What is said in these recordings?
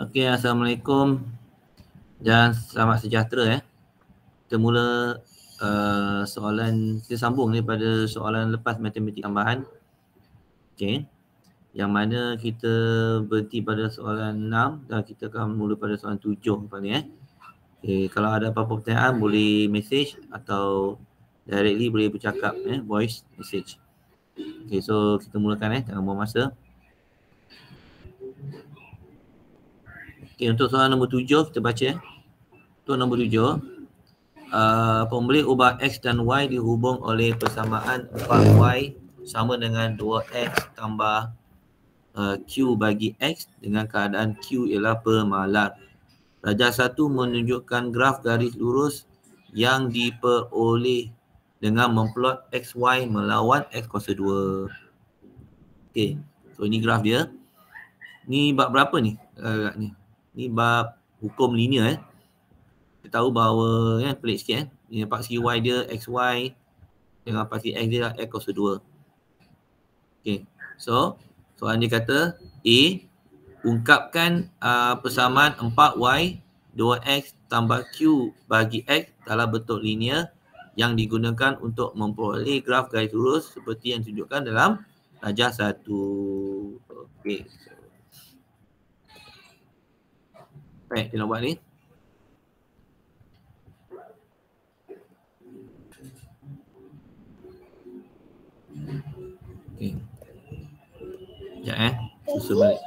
Okey, Assalamualaikum dan selamat sejahtera. Kita mula soalan, kita sambung daripada soalan lepas matematik tambahan. Okey. Yang mana kita berhenti pada soalan 6 dan kita akan mula pada soalan 7 lepas ni. Okey, kalau ada apa-apa pertanyaan boleh message atau directly boleh bercakap, voice message. Okey, so kita mulakan jangan buang masa. Okey, untuk soalan nombor 7 kita baca. Untuk nombor 7, pembeli ubah X dan Y dihubung oleh persamaan 4Y sama dengan 2X tambah Q bagi X dengan keadaan Q ialah pemalar. Darjah 1 menunjukkan graf garis lurus yang diperoleh dengan memplot XY melawan X kuasa 2. Okey, so ini graf dia. Ni bab berapa ni? Ni bab hukum linear. Kita tahu bahawa pelik sikit Ini nampak segi Y dia XY dengan pasti X dia X kuasa 2. Okay, so soalan dia kata A, ungkapkan persamaan 4Y 2X tambah Q bagi X dalam bentuk linear yang digunakan untuk memperoleh graf garis lurus seperti yang ditunjukkan dalam darjah 1. Okay, baik, kita nak buat ni. Okay. Sekejap susun balik.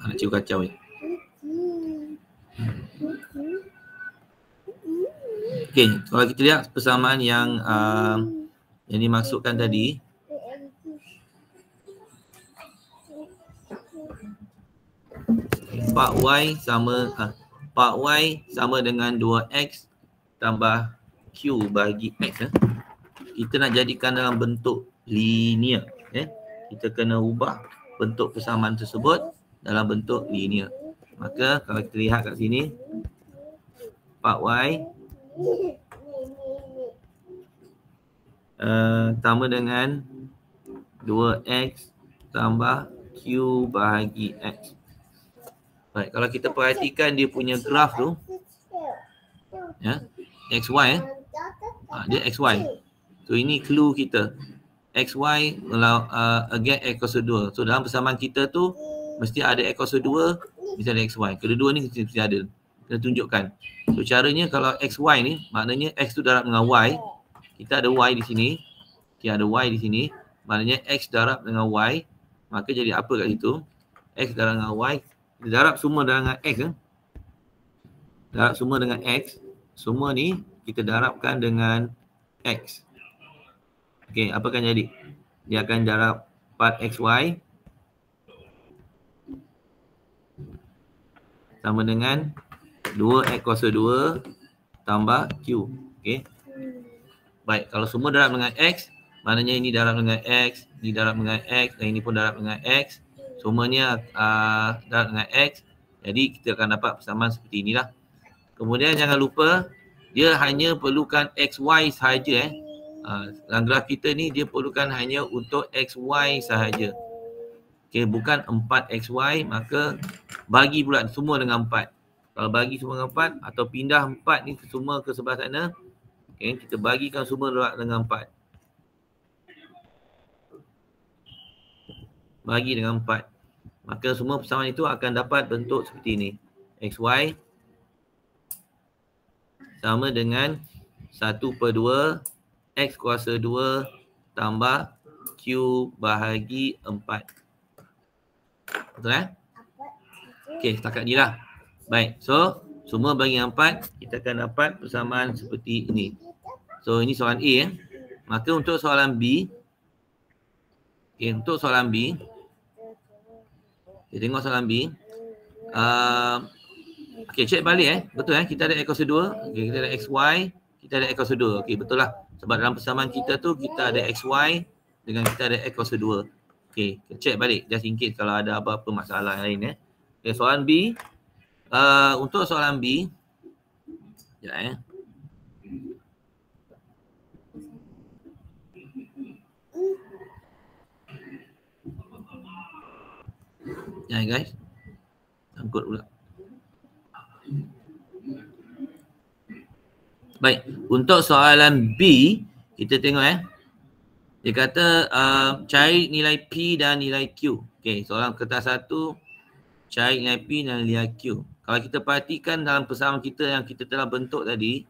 Nak cikgu kacau ni. Okay, kalau kita lihat persamaan yang dimaksudkan tadi. Pak Y sama dengan 2X tambah Q bagi X. Kita nak jadikan dalam bentuk linear. Kita kena ubah bentuk persamaan tersebut dalam bentuk linear. Maka kalau kita lihat kat sini, Pak Y sama dengan 2X tambah Q bahagi X. Baik, kalau kita perhatikan dia punya graf tu, XY, dia XY. So ini clue kita. XY again X kuasa 2. So dalam persamaan kita tu mesti ada X kuasa 2, mesti ada XY. Kedua-dua ni mesti ada. Kita tunjukkan. So caranya kalau XY ni maknanya X tu darab dengan Y. Kita ada Y di sini. Kita ada Y di sini. Maknanya X darab dengan Y. Maka jadi apa kat situ? X darab dengan Y. Kita darab semua dengan X. Darab semua dengan X. Semua ni kita darabkan dengan X. Okey, apa akan jadi? Dia akan darab 4XY sama dengan 2X kuasa 2 tambah Q. Okey. Baik, kalau semua darab dengan X, maknanya ini darab dengan X, ini darab dengan X, dan ini pun darab dengan X. Semuanya darab dengan X. Jadi kita akan dapat persamaan seperti inilah. Kemudian jangan lupa, dia hanya perlukan XY sahaja. Dalam graf kita ni dia perlukan hanya untuk XY sahaja. Okey, bukan 4XY, maka bagi pula semua dengan 4. Kalau bagi semua dengan 4 atau pindah 4 ni semua ke sebelah sana, okey, kita bagikan semua dengan 4. Bagi dengan 4. Maka semua persamaan itu akan dapat bentuk seperti ini. XY sama dengan 1/2 X kuasa 2 tambah Q bahagi 4. Betul Okey, setakat ni lah. Baik, so semua bagi 4, kita akan dapat persamaan seperti ini. So ini soalan A. Maka untuk soalan B, untuk soalan B, kita tengok soalan B. Okey, check balik betul kita ada X kuasa 2, okay, kita ada XY, kita ada X kuasa 2. Okey, betul lah. Sebab dalam persamaan kita tu kita ada XY dengan kita ada X kuasa 2. Okey, check balik just in case kalau ada apa-apa masalah lain Okey, soalan B. Untuk soalan B, sekejap guys. Sangkut pula. Baik, untuk soalan B, kita tengok dia kata cari nilai P dan nilai Q. Okey, soalan kertas 1, cari nilai P dan nilai Q. Kalau kita perhatikan dalam persamaan kita yang kita telah bentuk tadi,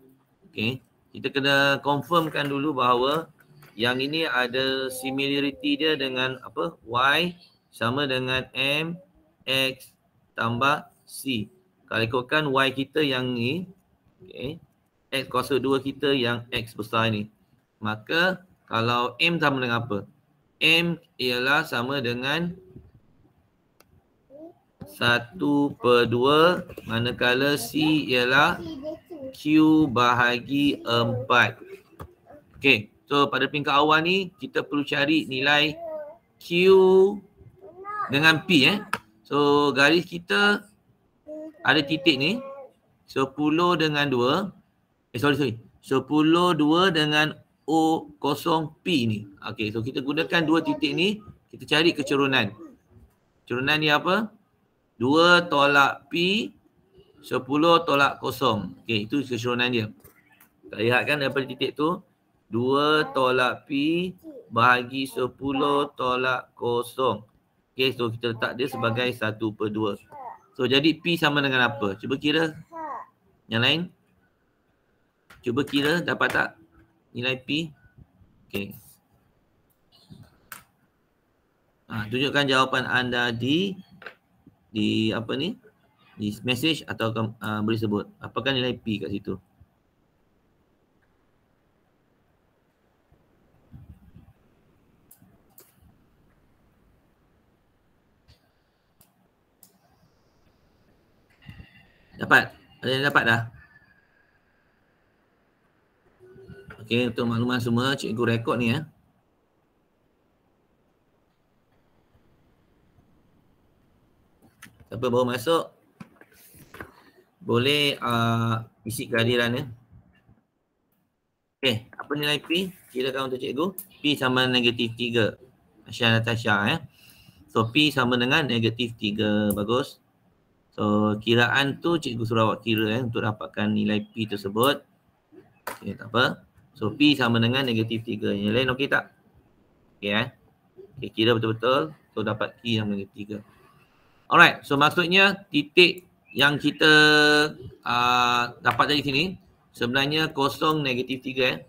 okey, kita kena confirmkan dulu bahawa yang ini ada similarity dia dengan apa? Y sama dengan M X tambah C. Kalau ikutkan Y kita yang ni, okey, X kuasa 2 kita yang X besar ni. Maka kalau M sama dengan apa? M ialah sama dengan 1/2 manakala C ialah Q bahagi 4. Okey, so pada peringkat awal ni kita perlu cari nilai Q dengan P So garis kita ada titik ni 10 dengan 2. 10, 2 dengan O0P ni. Okey, so kita gunakan dua titik ni, kita cari kecurunan. Kecurunan ni apa? 2 tolak P, 10 tolak 0. Okey, itu kecurunan dia. Kita lihat kan daripada titik tu, 2 tolak P bahagi 10 tolak 0. Okey, so kita letak dia sebagai 1/2. So jadi P sama dengan apa? Cuba kira. Yang lain? Cuba kira dapat tak nilai P? Okey. Tunjukkan jawapan anda di apa ni? Di message atau boleh sebut. Apakah nilai P kat situ? Dapat? Ada yang dapat dah? Okey, untuk makluman semua, cikgu rekod ni Siapa baru masuk, boleh isi kehadiran Okey, apa nilai P? Kirakan untuk cikgu. P sama dengan -3. Asya Natasha So P sama dengan -3. Bagus. So kiraan tu cikgu suruh awak kira untuk dapatkan nilai P tersebut. Okey, tak apa. So P sama dengan -3. Yang lain okey tak? Okey Okay, kira betul-betul. So dapat P yang -3. Alright, so maksudnya titik yang kita dapat dari sini sebenarnya 0, -3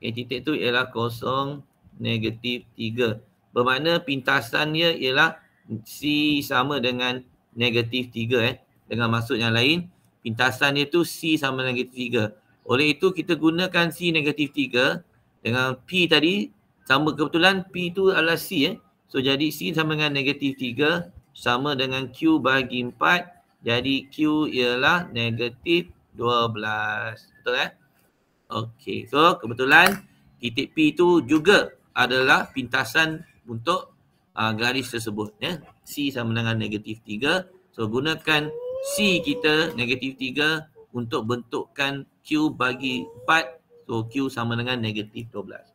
Okay, titik tu ialah 0, -3. Bermakna pintasannya ialah C sama dengan -3 Dengan maksud yang lain, pintasannya tu C sama dengan -3. Oleh itu kita gunakan C -3 dengan P tadi sama, kebetulan P tu adalah C So jadi C sama dengan -3 sama dengan Q bagi 4. Jadi Q ialah -12. Betul Okey, so kebetulan titik P tu juga adalah pintasan untuk garis tersebut C sama dengan -3. So gunakan C kita -3 untuk bentukkan Q bagi 4. So Q sama dengan -12.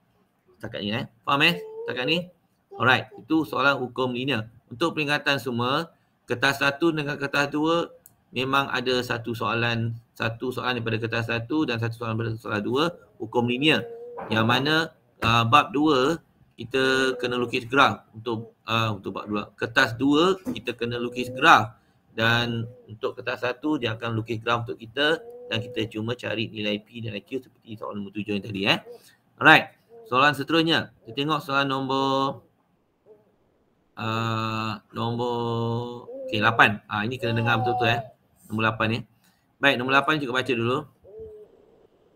Setakat ni faham setakat ni? Alright, itu soalan hukum linear. Untuk peringatan semua, kertas 1 dengan kertas 2 memang ada satu soalan daripada kertas 1 dan satu soalan daripada soalan 2 hukum linear. Yang mana bab 2 kita kena lukis graf untuk bab 2. Kertas 2 kita kena lukis graf dan untuk kertas 1 dia akan lukis graf untuk kita dan kita cuma cari nilai P dan Q seperti soalan nombor 7 yang tadi Alright, soalan seterusnya. Kita tengok soalan nombor 8. Ini kena dengar betul-betul Nombor 8 ni. Baik, nombor 8 cikgu baca dulu.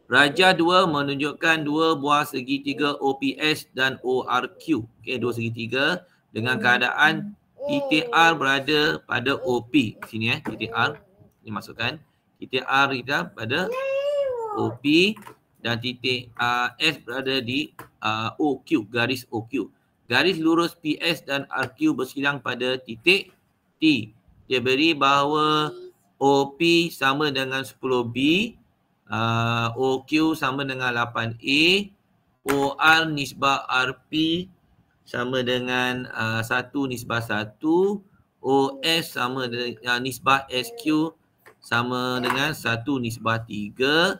Rajah 2 menunjukkan dua buah segitiga OPS dan ORQ. Okey, dua segitiga dengan keadaan titik R berada pada OP. Sini titik R. Ini masukkan. Titik R kita pada OP dan titik S berada di OQ, garis OQ. Garis lurus PS dan RQ bersilang pada titik T. Dia beri bahawa OP sama dengan 10B, OQ sama dengan 8A, OR nisbah RP sama dengan 1 nisbah 1, OS sama dengan nisbah SQ sama dengan 1 nisbah 3.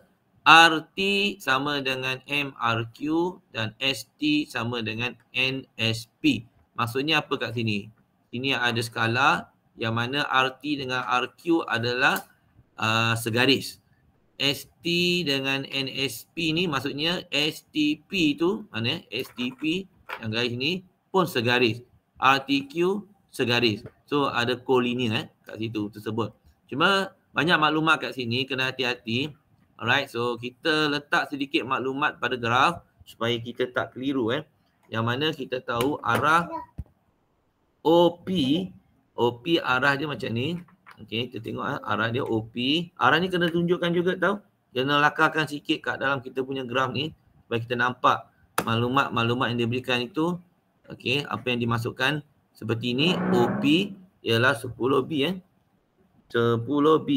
RT sama dengan MRQ dan ST sama dengan NSP. Maksudnya apa kat sini? Sini ada skala yang mana RT dengan RQ adalah segaris. ST dengan NSP ni maksudnya STP tu mana? STP yang garis ni pun segaris. RTQ segaris. So ada kolinier kat situ tersebut. Cuma banyak maklumat kat sini, kena hati-hati. Alright, so kita letak sedikit maklumat pada graf supaya kita tak keliru Yang mana kita tahu arah OP arah dia macam ni. Okey, kita tengok arah dia OP. Arah ni kena tunjukkan juga tau. Kena lakarkan sikit kat dalam kita punya graf ni supaya kita nampak maklumat-maklumat yang diberikan itu. Okey, apa yang dimasukkan seperti ini. OP ialah 10B 10B.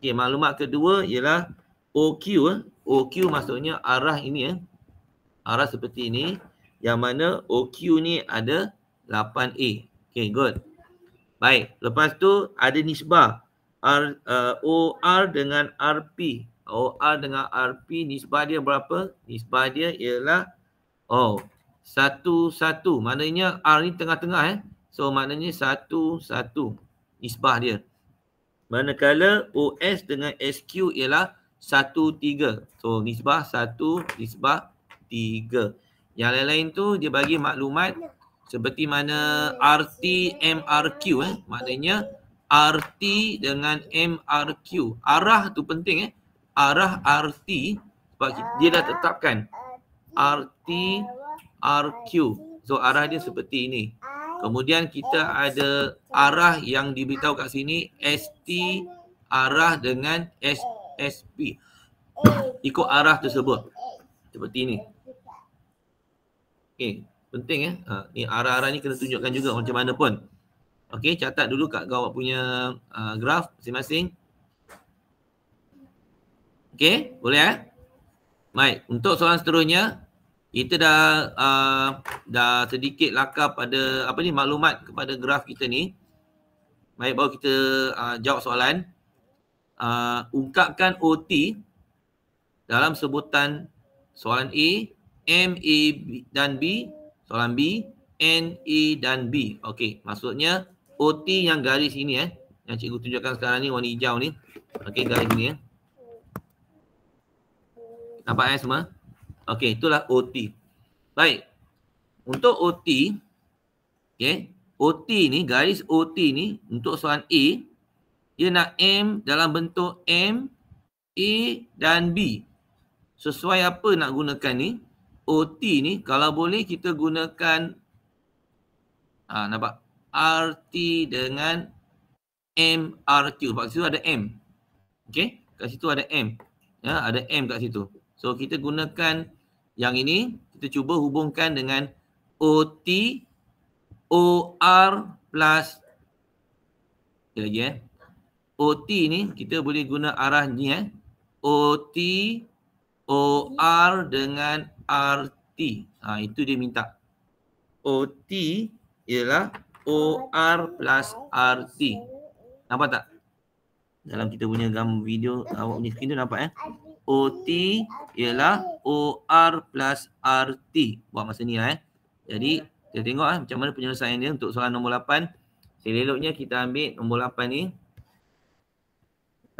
Okey, maklumat kedua ialah OQ OQ maksudnya arah ini arah seperti ini yang mana OQ ni ada 8A. Okey, good. Baik, lepas tu ada nisbah OR dengan RP. OR dengan RP nisbah dia berapa? Nisbah dia ialah 1, 1. Maknanya R ni tengah-tengah So maknanya 1, 1 nisbah dia. Manakala OS dengan SQ ialah 1, 3. So nisbah 1, nisbah 3. Yang lain-lain tu dia bagi maklumat seperti mana RT, MRQ maknanya RT dengan MRQ. Arah tu penting Arah RT sebab dia dah tetapkan RT, RQ. So arah dia seperti ini. Kemudian kita ada arah yang diberitahu kat sini ST arah dengan SSP. Ikut arah tersebut. Seperti ini. Okey. Penting ni arah-arah ni kena tunjukkan juga macam mana pun. Okey, catat dulu kat awak punya graf masing-masing. Okey, boleh Baik, untuk soalan seterusnya kita dah sedikit lakar pada maklumat kepada graf kita ni. Baik, baru kita jawab soalan. Ungkapkan OT dalam sebutan soalan A, M, A dan B. Soalan B, N, A dan B. Okey, maksudnya OT yang garis ini yang cikgu tunjukkan sekarang ni warna hijau ni. Okey, garis ni Nampak semua? Okey, itulah OT. Baik. Untuk OT, OT ni, garis OT ni untuk soalan A, dia nak M dalam bentuk M, A dan B. Sesuai apa nak gunakan ni? OT ni kalau boleh kita gunakan nampak RT dengan MRQ. Sebab situ ada M. Okey, kat situ ada M. Ada M kat situ. So kita gunakan yang ini, kita cuba hubungkan dengan OT OR plus OT ni kita boleh guna arah ni OT OR dengan RT. Itu dia minta. OT ialah OR plus RT. Nampak tak? Dalam kita punya gambar video awak punya screen tu nampak OT ialah OR plus RT. Buat masa ni Jadi kita tengok macam mana penyelesaian dia untuk soalan nombor 8. Seleloknya kita ambil nombor 8 ni.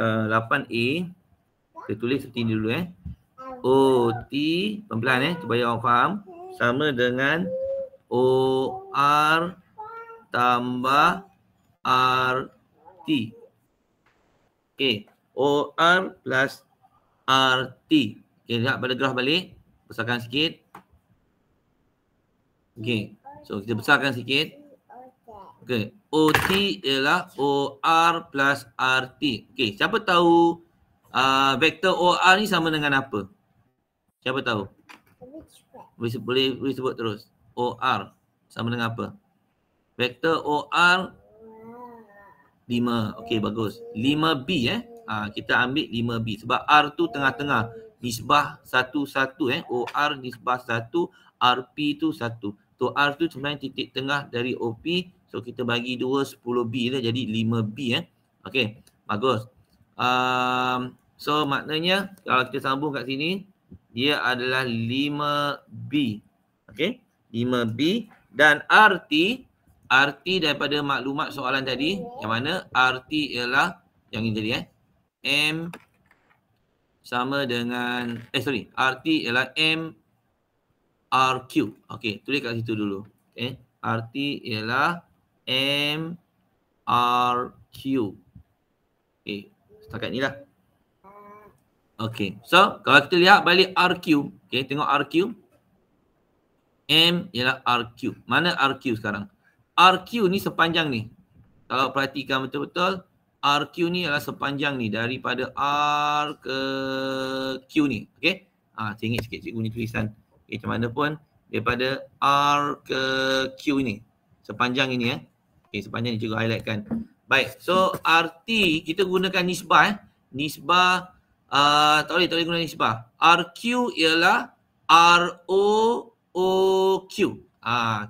8A. Kita tulis seperti ini dulu OT, pelan-pelan supaya orang faham, sama dengan OR tambah RT. Okey, OR plus RT. Okey, lihat pada graf balik. Besarkan sikit. Okey, so kita besarkan sikit. Okey, OT ialah OR plus RT. Okey, siapa tahu vektor OR ni sama dengan apa? Siapa tahu? Boleh sebut terus. OR sama dengan apa? Vektor OR 5. Okey, bagus. 5B kita ambil 5B sebab R tu tengah-tengah. Nisbah 1, 1 OR nisbah 1, RP tu 1. So R tu sebenarnya titik tengah dari OP. So kita bagi 2 10B lah, jadi 5B Okey, bagus. So maknanya kalau kita sambung kat sini, dia adalah 5B. Okey, 5B dan arti daripada maklumat soalan tadi, yang mana arti ialah yang ini tadi M sama dengan arti ialah M RQ. Okey, tulis kat situ dulu. Okey, arti ialah M RQ. Okey, setakat ni lah. Okey, so kalau kita lihat balik RQ, okey, tengok RQ. M ialah RQ. Mana RQ sekarang? RQ ni sepanjang ni. Kalau perhatikan betul-betul, RQ ni adalah sepanjang ni daripada R ke Q ni. Okey? Sengit sikit cikgu ni tulisan. Okey, macam mana pun daripada R ke Q ni. Sepanjang ini Okey, sepanjang ni cikgu highlightkan. Baik, so arti kita gunakan nisbah Nisbah tak boleh guna nisbah. RQ ialah ROOQ.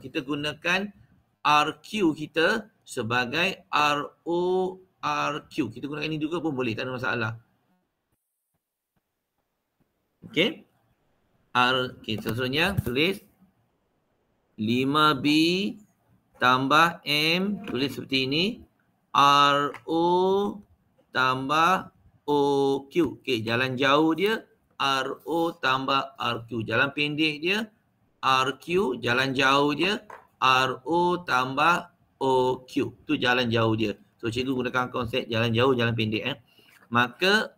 Kita gunakan RQ kita sebagai RORQ. Kita gunakan ini juga pun boleh, tak ada masalah. Okey. Okey, seterusnya tulis 5B tambah M, tulis seperti ini. RO tambah OQ. Okey, jalan jauh dia RO tambah RQ. Jalan pendek dia RQ, jalan jauh dia RO tambah OQ. Tu jalan jauh dia. So cikgu gunakan konsep jalan jauh, jalan pendek Maka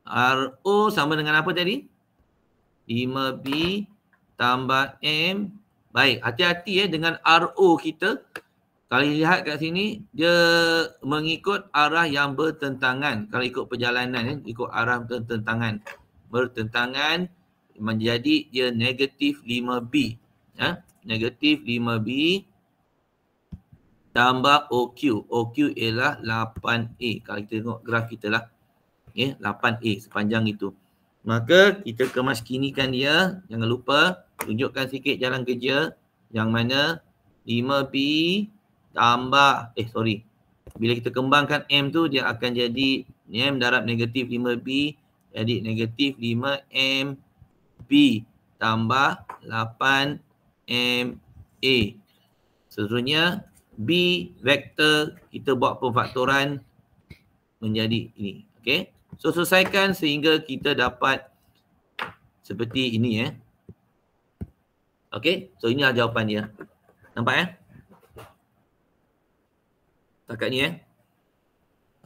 RO sama dengan apa tadi? 5B tambah M. Baik, hati-hati dengan RO kita. Kalau lihat kat sini, dia mengikut arah yang bertentangan. Kalau ikut perjalanan, ikut arah bertentangan, menjadi dia negatif 5B. Negatif 5B tambah OQ. OQ ialah 8A. Kalau kita tengok graf kita lah. 8A sepanjang itu. Maka kita kemaskinikan dia. Jangan lupa tunjukkan sikit jalan kerja. Yang mana 5B tambah, bila kita kembangkan M tu, dia akan jadi M darab negatif 5B. Jadi negatif 5MB tambah 8MA. Seterusnya B vektor kita buat pemfaktoran menjadi ini. Okey. So selesaikan sehingga kita dapat seperti ini Okey. So inilah jawapan dia. Nampak Setakat ni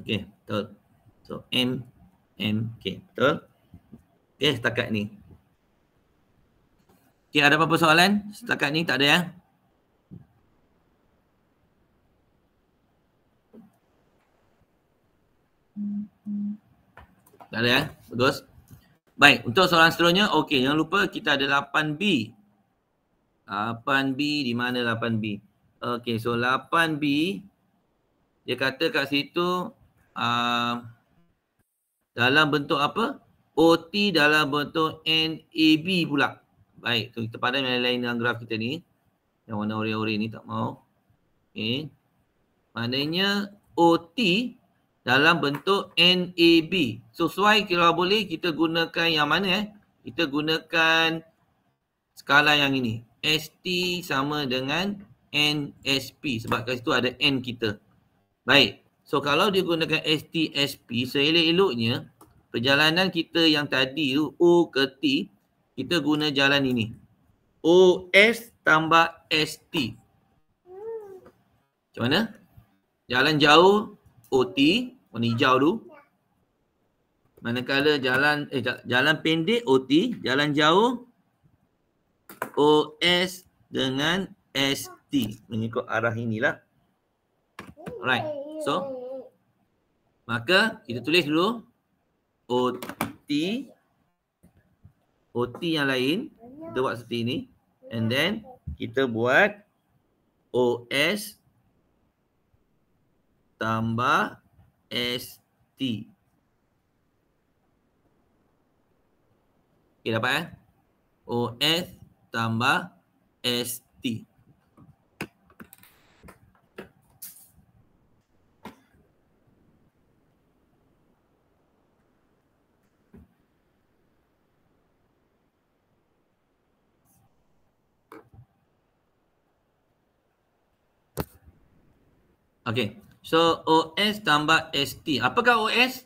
Okey, betul. So M okey, betul. Okey, setakat ni. Okey, ada apa-apa soalan? Setakat ni tak ada Tak ada Bagus. Baik, untuk soalan seterusnya, okey, jangan lupa kita ada 8B. 8B, di mana 8B? Okey, so 8B, dia kata kat situ, dalam bentuk apa? OT dalam bentuk NAB pula. Baik, so kita pandai lain dengan graf kita ni. Yang warna ori-ori ni tak mau. Okey. Maknanya OT dalam bentuk NAB. So sesuai kalau boleh kita gunakan yang mana Kita gunakan skala yang ini. ST sama dengan NSP. Sebab kat situ ada N kita. Baik. So kalau dia gunakan ST-SP, seelok-eloknya perjalanan kita yang tadi tu O ke T, kita guna jalan ini. OS tambah ST. Macam mana? Jalan jauh OT, warna hijau tu. Manakala jalan pendek OT, jalan jauh OS dengan ST. Mengikut arah inilah. Alright. So, maka kita tulis dulu OT yang lain. Kita buat seperti ini. And then, kita buat OS tambah ST. Okay, dapat OS tambah ST. Okey. So OS tambah ST. Apakah OS?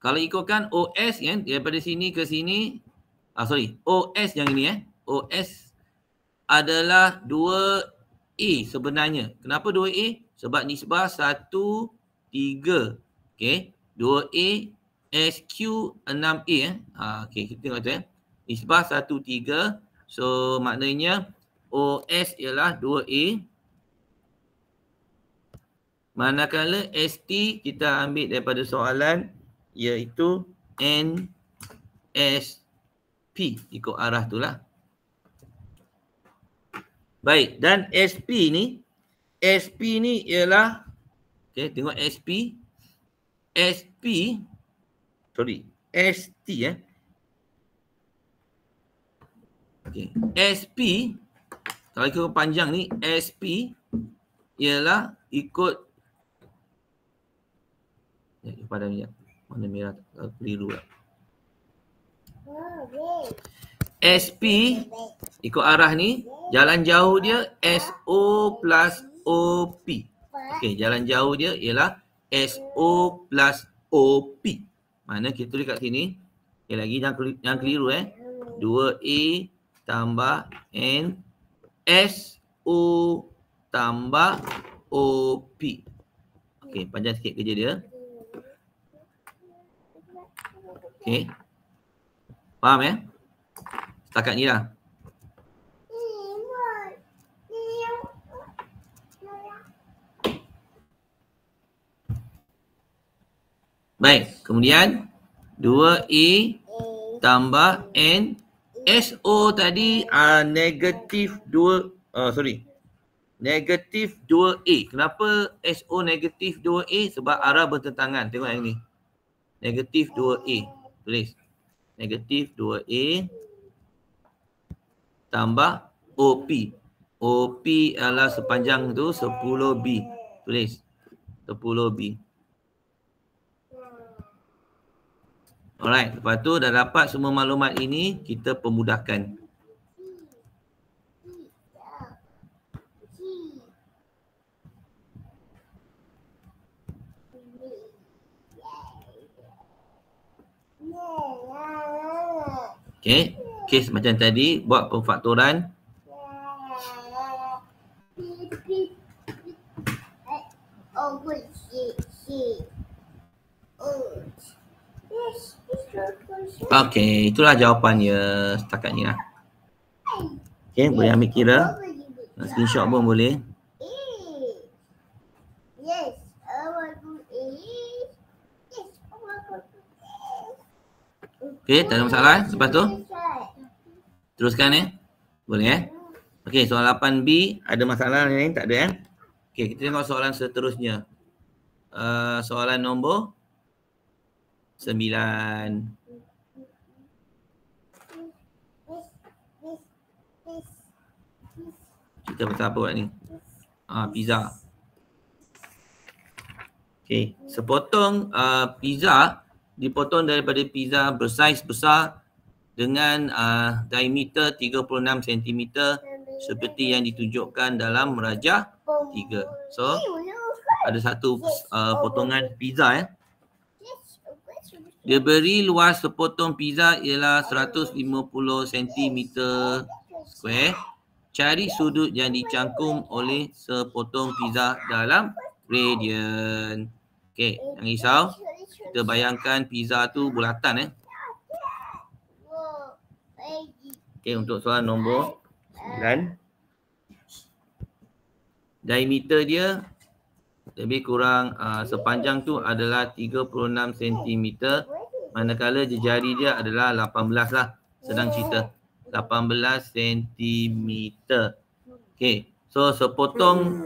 Kalau ikutkan OS kan daripada sini ke sini. OS yang ini OS adalah 2A sebenarnya. Kenapa 2A? Sebab nisbah 1, 3. Okey. 2A SQ 6A okey, kita tengok tu Nisbah 1, 3. So maknanya OS ialah 2A. Manakala ST kita ambil daripada soalan iaitu NSP. Ikut arah tu lah. Baik, dan SP ni ialah tengok ST SP kalau ikut panjang ni SP ialah ikut pada ni mana merah keliru lah. SP ikut arah ni, jalan jauh dia SO plus OP. Okey, jalan jauh dia ialah SO plus OP. Mana kita tulis kat sini. Okey, lagi yang keliru 2A tambah N SO tambah OP. Okey, panjang sikit kerja dia. Okey. Faham Setakat ni lah. Baik, kemudian 2A tambah N SO tadi negatif 2A. Kenapa SO negatif 2A? Sebab arah bertentangan. Tengok yang ni. Negatif 2A. Tulis. Negatif 2A tambah OP. OP adalah sepanjang tu 10B. Tulis. 10B. Alright, lepas tu dah dapat semua maklumat ini, kita pemudahkan. Okey, kes macam tadi, buat pemfaktoran. Okey, itulah jawapannya setakat ni lah. Okey, boleh ambil kira. Screenshot pun boleh. Okey, tak ada masalah. Lepas tu teruskan boleh Okey, soalan 8B ada masalah lain? Tak ada Okey, kita tengok soalan seterusnya. Soalan nombor 9. Kita pasal apa buat ni? Pizza. Okey, sepotong pizza dipotong daripada pizza bersaiz besar dengan diameter 36 cm seperti yang ditunjukkan dalam merajah 3. So, ada satu potongan pizza Dia beri luas sepotong pizza ialah 150 cm square. Cari sudut yang dicangkum oleh sepotong pizza dalam radian. Okey, jangan risau. Kita bayangkan pizza tu bulatan Okey, untuk soalan nombor 9. Diameter dia lebih kurang sepanjang tu adalah 36 cm. Manakala jari dia adalah 18 lah. Sedang cerita 18 cm. Okey, so sepotong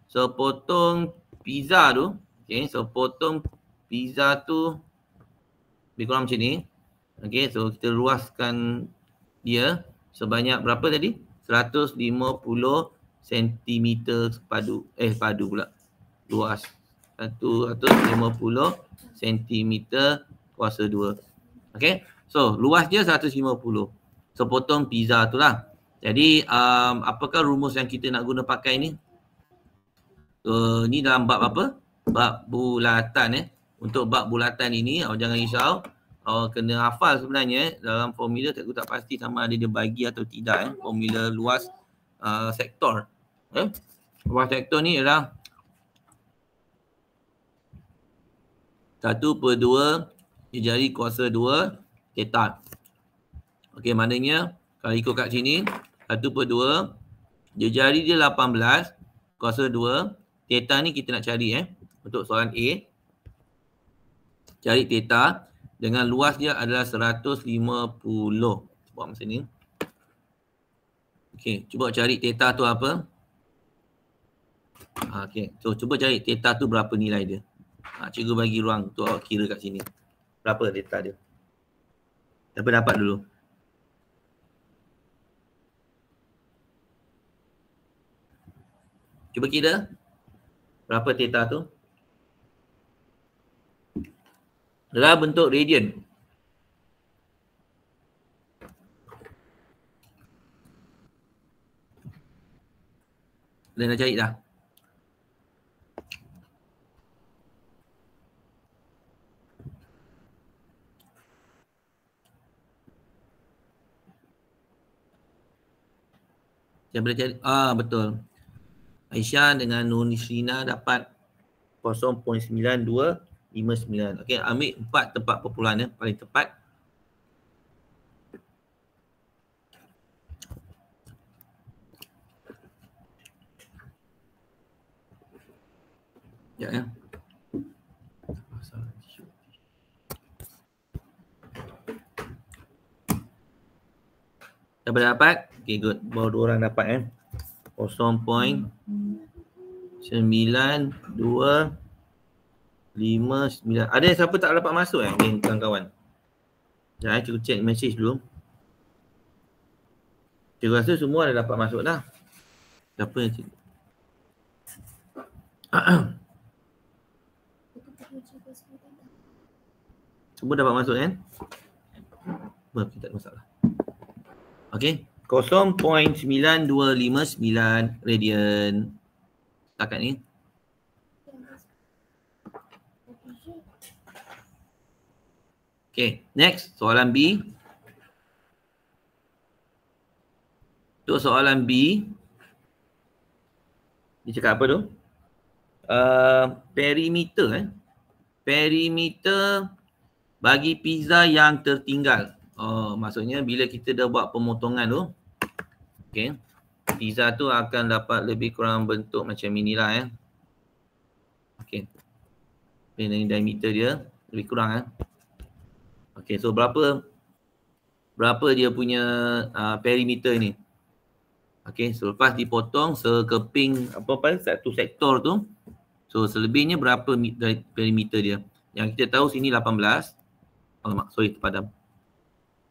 sepotong pizza tu. Okey, sepotong pizza tu lebih kurang macam ni. Okey, so kita luaskan dia sebanyak berapa tadi? 150 cm padu pula. Luas 150 cm kuasa 2. Okey, so luas dia 150. Sepotong pizza tu lah. Jadi apakah rumus yang kita nak guna pakai ni? So ni dalam bab apa? Bab bulatan Untuk bab bulatan ini awak jangan risau. Awak kena hafal sebenarnya dalam formula cikgu tak pasti sama ada dia bagi atau tidak formula luas sektor. Luas sektor ni ialah 1/2 jari kuasa 2 theta. Okey, maknanya kalau ikut kat sini 1/2 jari dia 18 kuasa 2 theta ni kita nak cari untuk soalan A. Cari theta dengan luas dia adalah 150. Buat macam ni. Okey, cuba cari theta tu apa? Okey, so cuba cari theta tu berapa nilai dia. Cikgu bagi ruang untuk awak kira kat sini. Berapa theta dia? Siapa dapat dulu? Cuba kira. Berapa theta tu? Adalah bentuk radian. Dah nak cari dah. Saya boleh cari. Betul. Aisyah dengan Nurisrina dapat 0.9259. Okey, ambil 4 tempat perpuluhan paling tepat. Ya. Siapa dapat? Okay, good. Baru 2 orang dapat 0.9259. Ada siapa tak dapat masuk ni kawan-kawan? Jangan cikgu check message dulu. Cikgu rasa semua dah dapat masuk dah. Siapa yang cikgu? Semua dapat masuk tak ada masalah. Okey, 0.9259 radian. Setakat ni. Okey, next soalan B. Untuk soalan B, dia cakap apa tu? Perimeter perimeter bagi pizza yang tertinggal. Maksudnya bila kita dah buat pemotongan tu, okey, pizza tu akan dapat lebih kurang bentuk macam inilah okey. Ini diameter dia lebih kurang okey, so berapa dia punya perimeter ni? Okey, so lepas dipotong sekeping satu sektor tu, so selebihnya berapa perimeter dia? Yang kita tahu sini 18. Alamak, sorry terpadam.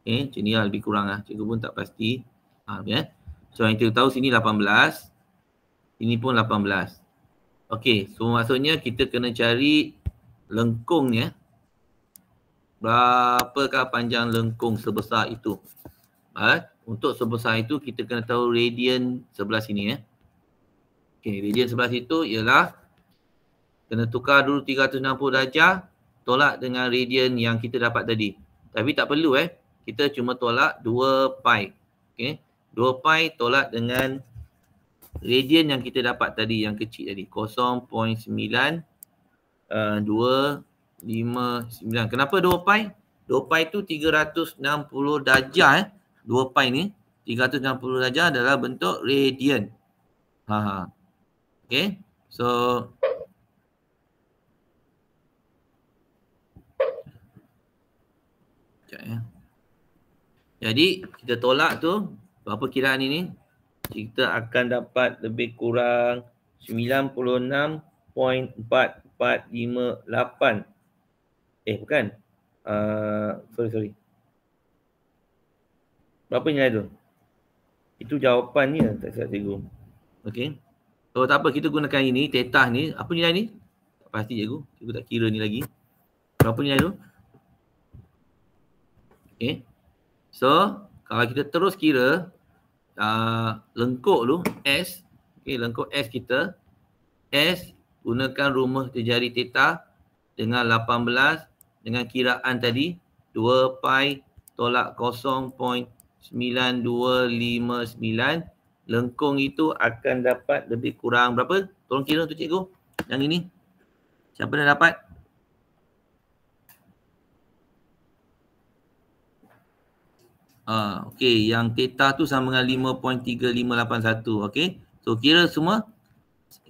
Okay, macam ni lah lebih kurang cikgu pun tak pasti. So yang kita tahu sini 18. Ini pun 18. Okay, so maksudnya kita kena cari lengkung ni berapakah panjang lengkung sebesar itu. Untuk sebesar itu kita kena tahu radian sebelah sini Okay, radian sebelah situ ialah kena tukar dulu 360 darjah tolak dengan radian yang kita dapat tadi. Tapi tak perlu kita cuma tolak 2 pi. Okey, 2 pi tolak dengan radian yang kita dapat tadi yang kecil tadi 0.9259. Kenapa 2 pi? 2 pi tu 360 darjah 2 pi ni 360 darjah adalah bentuk radian. Okey, so jadi kita tolak tu berapa kiraan ini? Kita akan dapat lebih kurang 96.4458. Bukan. Sorry. Berapa nilai tu? Itu jawapannya tak silap cikgu. Okey. So tak apa, kita gunakan ini, theta ni. Apa nilai ni? Tak pasti cikgu. Cikgu tak kira ni lagi. Berapa nilai tu? Okay. So, kalau kita terus kira lengkuk tu S, okay, lengkuk S kita S, gunakan rumus terjadi theta dengan 18 dengan kiraan tadi 2 pi tolak 0.9259. Lengkung itu akan dapat lebih kurang berapa? Tolong kira tu cikgu. Yang ini. Siapa dah dapat? Okey, yang theta tu sama dengan 5.3581. Okey. So kira semua.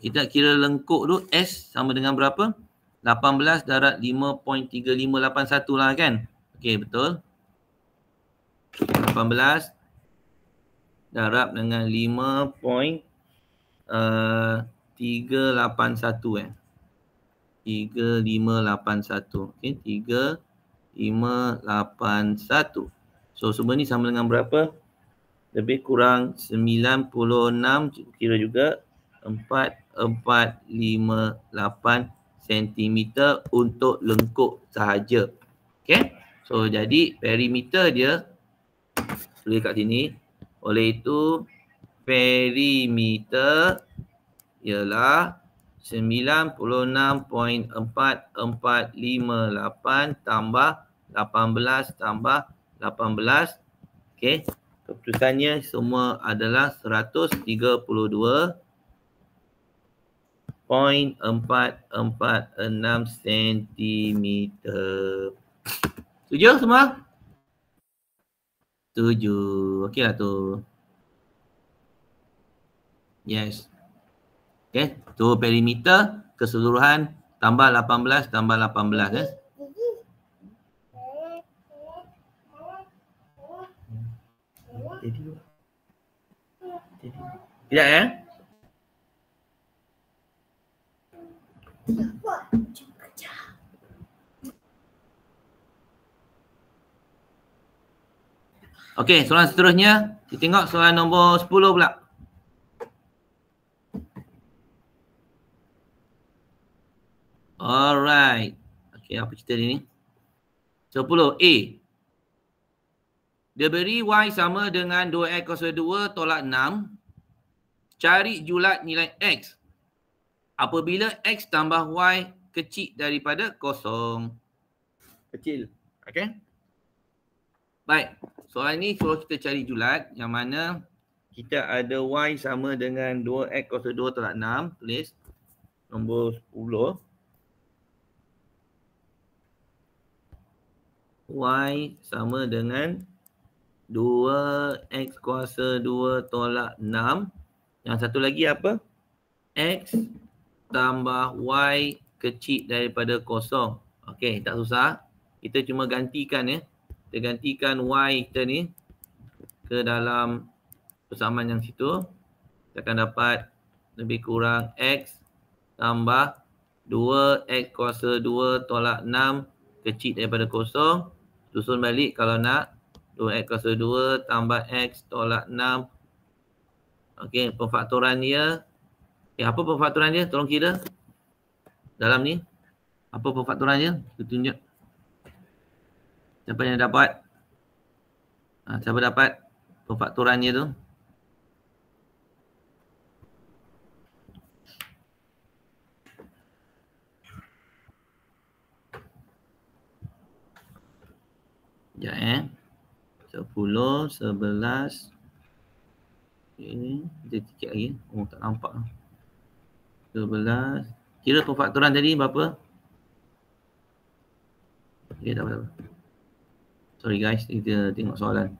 Kita kira lengkuk tu S sama dengan berapa? 18 darab 5.3581 lah kan? Okey, betul. 18 darab dengan 5.381 3581. Okey, 3581. So semua ni sama dengan berapa? Lebih kurang 96, kira juga 4458 cm untuk lengkuk sahaja. Okey. So jadi perimeter dia tulis kat sini. Oleh itu perimeter ialah 96.4458 tambah 18 tambah 18. Okey. Keputusannya semua adalah 132.446 cm. Setuju semua? Setuju. Okey lah tu. Yes. Okey. Tu perimeter keseluruhan tambah 18 tambah 18 eh. Tidak ya? Okey, soalan seterusnya. Kita tengok soalan nombor 10 pula. Alright. Okey, apa cerita dia ni? 10. A. Dia beri Y sama dengan 2X kuasa 2 tolak 6. Cari julat nilai X apabila X tambah Y kecil daripada kosong. Kecil. Okey. Baik. Soalan ni suruh kita cari julat yang mana kita ada Y sama dengan 2X kuasa 2 tolak 6. Tulis. Nombor 10. Y sama dengan 2X kuasa 2 tolak 6. Yang satu lagi apa? X tambah Y kecil daripada kosong. Okey, tak susah. Kita cuma gantikan ya. Kita gantikan Y kita ni ke dalam persamaan yang situ. Kita akan dapat lebih kurang X tambah 2X kuasa 2 tolak 6 kecil daripada kosong. Susun balik kalau nak. 2X kuasa 2 tambah X tolak 6. Okey, pemfaktoran dia. Apa pemfaktoran dia? Tolong kira. Dalam ni. Apa pemfaktoran dia? Kita tunjuk. Siapa yang dapat? Siapa dapat pemfaktorannya tu? Sekejap 10, 11. Okay. Kita tikit lagi. Oh, tak nampak. 11. Kira pemfaktoran tadi berapa? Okay, tak apa-apa. Sorry guys, kita tengok soalan.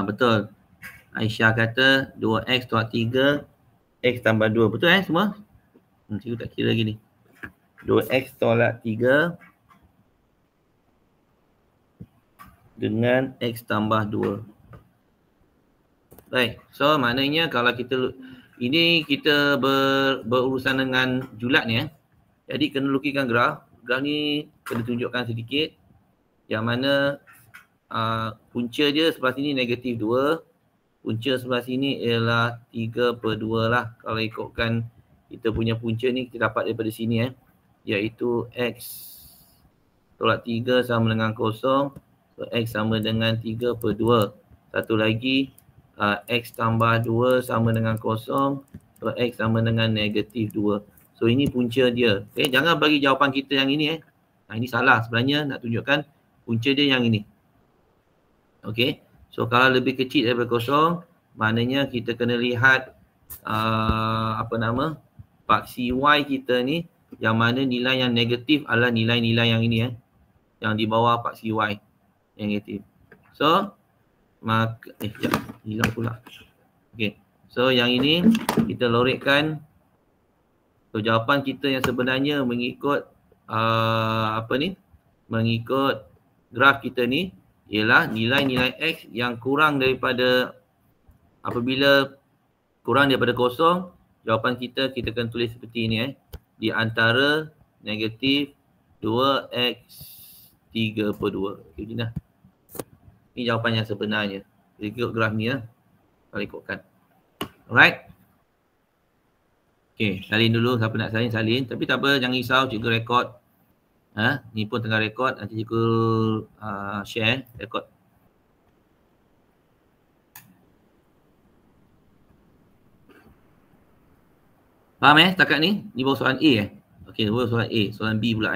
Betul. Aisyah kata 2X tolak 3, X tambah 2. Betul semua? Cikgu tak kira lagi ni. 2X tolak 3 dengan X tambah 2. Baik. So maknanya kalau kita ini kita berurusan dengan julat ni Jadi kena lukiskan graf. Graf ni kena tunjukkan sedikit. Yang mana punca dia sebelah sini negatif 2. Punca sebelah sini ialah 3/2 lah. Kalau ikutkan kita punya punca ni kita dapat daripada sini iaitu X tolak 3 sama dengan kosong. So X sama dengan 3 per 2. Satu lagi, X tambah 2 sama dengan kosong. So X sama dengan negatif 2. So ini punca dia. Okay, jangan bagi jawapan kita yang ini ini salah sebenarnya, nak tunjukkan punca dia yang ini. Okay, so kalau lebih kecil daripada kosong, maknanya kita kena lihat paksi Y kita ni, yang mana nilai yang negatif adalah nilai-nilai yang ini yang di bawah paksi Y negatif. So maka hilang pula. Okay, so yang ini kita lorekkan. So jawapan kita yang sebenarnya mengikut mengikut graf kita ni ialah nilai-nilai X yang kurang daripada, apabila kurang daripada kosong, jawapan kita akan tulis seperti ini di antara negatif 2x 3 per 2. Okay, macam ini jawapan yang sebenarnya. Ikut graf ni kalau ikutkan. Alright. Okay, salin dulu. Siapa nak salin, salin. Tapi tak apa, jangan risau, cikgu rekod. Ni pun tengah rekod. Nanti cikgu share rekod. Faham setakat ni? Ni baru soalan A Okey, baru soalan A. Soalan B pula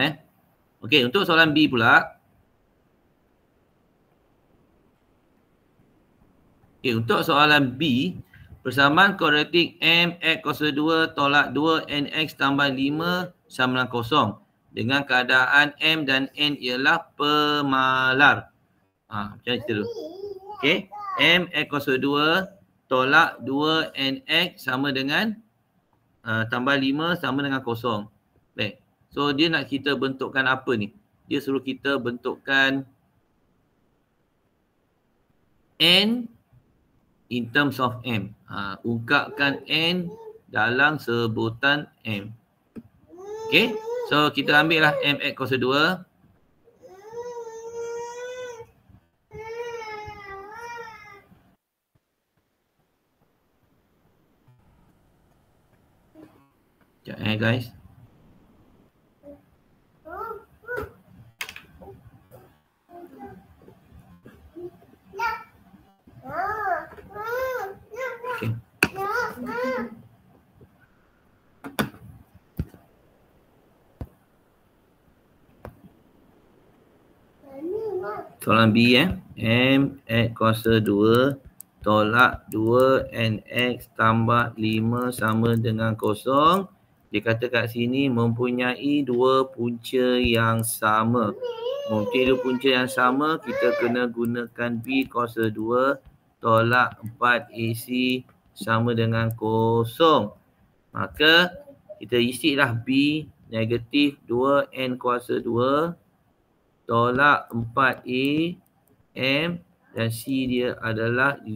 Okey, untuk soalan B pula. Okey, untuk soalan B, persamaan kuadratik M X kuasa 2 tolak 2 NX tambah 5 sama dengan kosong. Dengan keadaan M dan N ialah pemalar. Macam mana cerita dulu? Okey, M X kuasa 2 tolak 2 NX sama dengan tambah 5 sama dengan kosong. Baik. So dia nak kita bentukkan apa ni? Dia suruh kita bentukkan N in terms of M. Ungkapkan N dalam sebutan M. Okay. So kita ambil lah M X kuasa 2. Sekejap guys. Okay. Soalan B M X kuasa 2 tolak 2 NX tambah 5 sama dengan kosong. Dia kata kat sini mempunyai dua punca yang sama. Mempunyai dua punca yang sama, kita kena gunakan B kuasa 2 tolak 4 AC sama dengan kosong. Maka kita isilah B negatif 2N kuasa 2 tolak 4A M dan C dia adalah 5.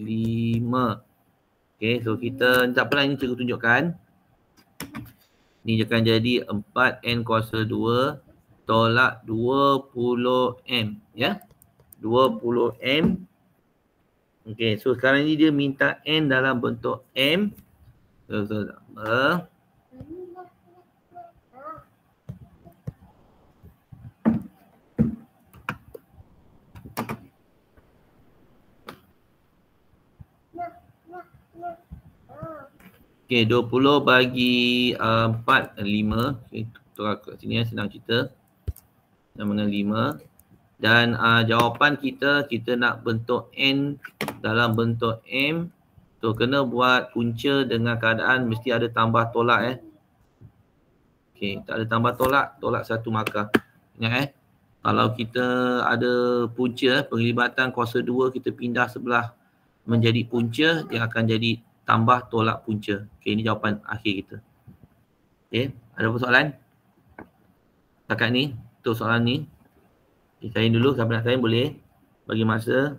Okay, so kita tak apalah, ini cikgu tunjukkan. Ini akan jadi 4N kuasa 2 tolak 20M. 20M. Okay, so sekarang ni dia minta N dalam bentuk M. Okay, 20 bagi 4, 5. Okay, tukar kat sini senang cerita. Sama dengan 5. Dan jawapan kita nak bentuk N dalam bentuk M. So, kena buat punca dengan keadaan mesti ada tambah tolak Okay, tak ada tambah tolak, tolak satu markah. Ingat kalau kita ada punca, penglibatan kuasa 2, kita pindah sebelah menjadi punca, dia akan jadi tambah tolak punca. Okay, ini jawapan akhir kita. Okay, ada apa soalan? Setakat ni, untuk soalan ni. Okay, saya dulu, siapa nak saya boleh bagi masa.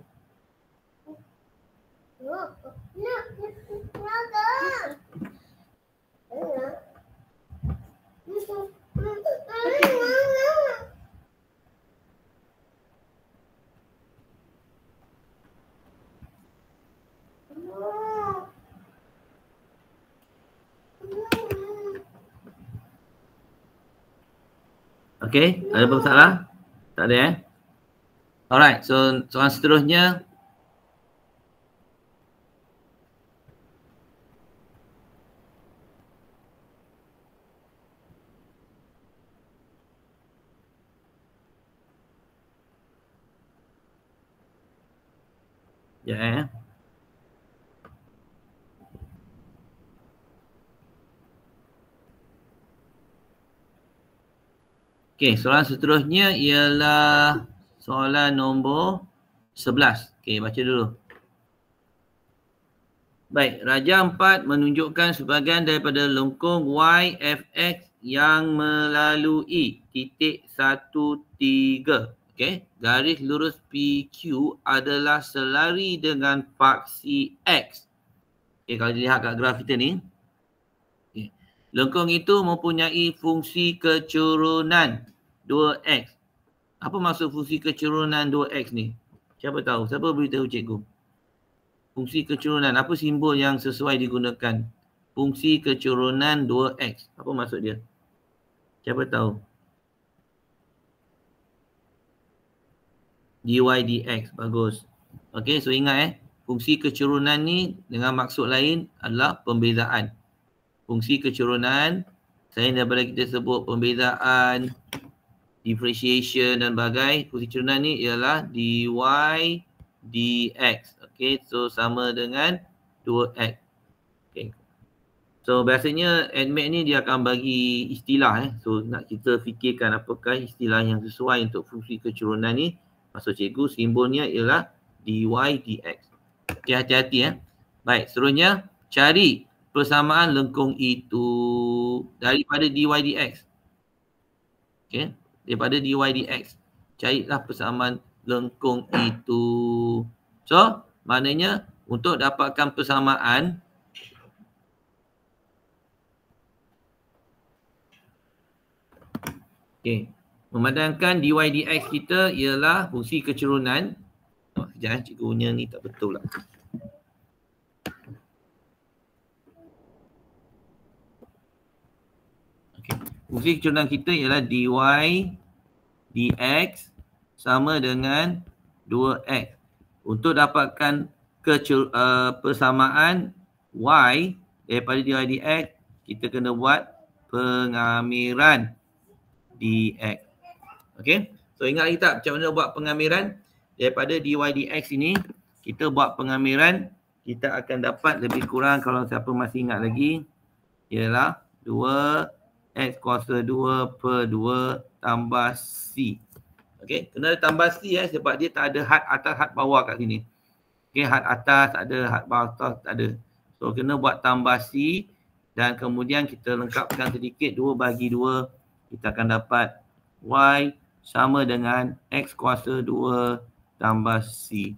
Okay, ada apa masalah? Tak ada Alright, so soalan seterusnya. Ya. Okey, soalan seterusnya ialah soalan nombor 11. Okey, baca dulu. Baik, Raja 4 menunjukkan sebahagian daripada lengkung YFX yang melalui titik 1,3. Okey, garis lurus PQ adalah selari dengan faksi X. Okey, kalau dilihat kat graf kita ni. Okay. Lengkung itu mempunyai fungsi kecurunan 2X. Apa maksud fungsi kecurunan 2X ni? Siapa tahu? Siapa beritahu cikgu? Fungsi kecurunan, apa simbol yang sesuai digunakan? Fungsi kecurunan 2X. Apa maksud dia? Siapa tahu? dy dx. Bagus. Okey, so ingat fungsi kecurunan ni dengan maksud lain adalah pembezaan. Fungsi kecurunan, selain daripada kita sebut pembezaan, differentiation dan bagai, fungsi kecurunan ni ialah dy dx. Okey, so sama dengan 2x. Okey. So biasanya admit ni dia akan bagi istilah So nak kita fikirkan apakah istilah yang sesuai untuk fungsi kecurunan ni. Maksud cikgu simbolnya ialah dy dx. Okey, hati-hati Baik, seterusnya cari persamaan lengkung itu daripada dy dx. Okey, daripada dy dx. Carilah persamaan lengkung itu. So, maknanya untuk dapatkan persamaan, okey, memandangkan dy dx kita ialah fungsi kecurunan. Sekejap cikgu punya ni tak betul lah. Okey, fungsi kecurunan kita ialah dy dx sama dengan 2x. Untuk dapatkan persamaan y daripada dy dx, kita kena buat pengamiran dx. Okey, so ingat lagi tak macam mana buat pengamiran? Daripada dy dx ini, kita buat pengamiran, kita akan dapat lebih kurang, kalau siapa masih ingat lagi, ialah 2x kuasa 2 per 2 tambah c. Okey, kena tambah c sebab dia tak ada had atas had bawah kat sini. Okey, had atas tak ada, had bawah tak ada. So kena buat tambah c dan kemudian kita lengkapkan sedikit 2 bagi 2, kita akan dapat y sama dengan x kuasa 2 tambah c.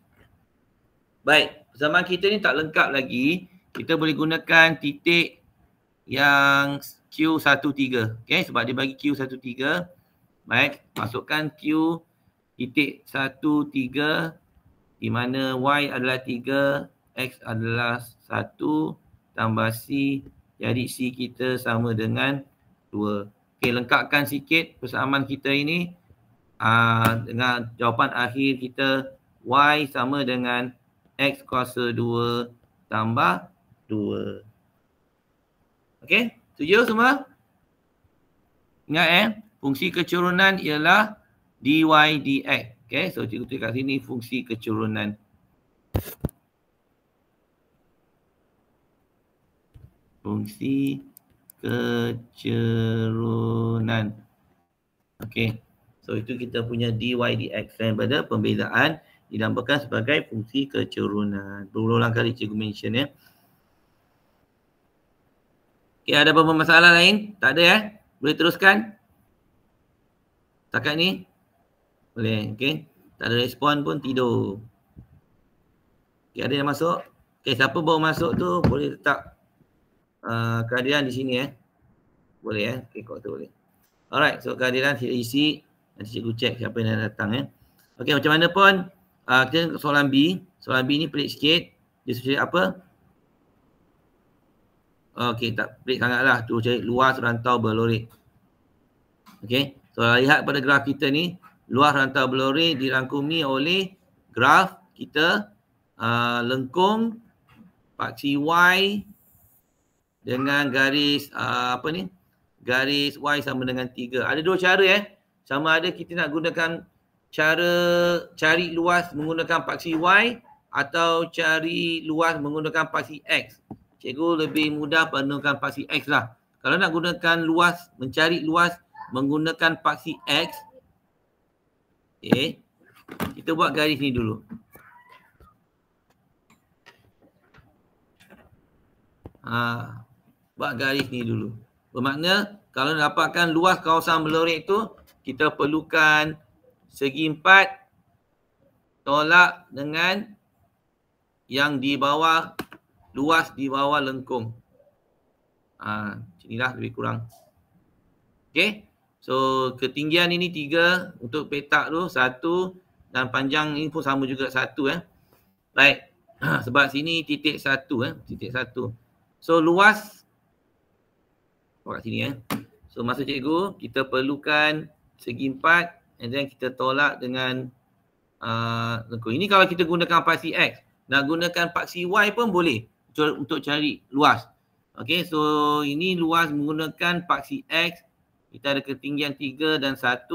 Baik, persamaan kita ni tak lengkap lagi. Kita boleh gunakan titik yang Q13. Okey, sebab dia bagi Q13. Baik, masukkan Q titik 13 di mana y adalah 3, x adalah 1 tambah c. Jadi c kita sama dengan 2. Okey, lengkapkan sikit persamaan kita ini dengan jawapan akhir kita y sama dengan x kuasa 2 tambah 2. Okey, setuju semua? Ingat fungsi kecurunan ialah dy dx. Okey, so cikgu tulis kat sini fungsi kecurunan. Fungsi kecurunan. Okey, so itu kita punya dy dx daripada pembezaan dinamakan sebagai fungsi kecurunan. Berulang kali cikgu mention Okey, ada apa-apa masalah lain? Tak ada Boleh teruskan? Setakat ni? Boleh, okey. Tak ada respon pun tidur. Okey, ada yang masuk? Okey, siapa baru masuk tu boleh letak kehadiran di sini Boleh okey, kau tu boleh. Alright, so kehadiran sila isi. Nanti cikgu cek siapa yang datang Okey, macam mana pun kita tengok soalan B. Soalan B ni pelik sikit. Dia suruh apa? Okey, tak pelik sangatlah. Tu cari luas rantau berlorik. Okey, so lihat pada graf kita ni. luas rantau berlori dirangkumi oleh graf kita lengkung paksi Y dengan garis apa ni? Garis Y sama dengan 3. Ada dua cara Sama ada kita nak gunakan cara cari luas menggunakan paksi Y atau cari luas menggunakan paksi X. Cikgu lebih mudah menggunakan paksi X lah. Kalau nak gunakan luas, mencari luas menggunakan paksi X, okay, kita buat garis ni dulu. Buat garis ni dulu. Bermakna kalau nak dapatkan luas kawasan berlori itu, kita perlukan segi 4 tolak dengan yang di bawah, luas di bawah lengkung. Inilah lebih kurang. Okay. So ketinggian ini 3 untuk petak tu 1 dan panjang ini pun sama juga 1 Baik. Sebab sini titik 1 titik 1. So luas kat sini So maksud cikgu kita perlukan segi 4 and then kita tolak dengan lengkung. Ini kalau kita gunakan paksi X. Nak gunakan paksi Y pun boleh untuk cari luas. Okey, so ini luas menggunakan paksi X. Kita ada ketinggian 3 dan 1.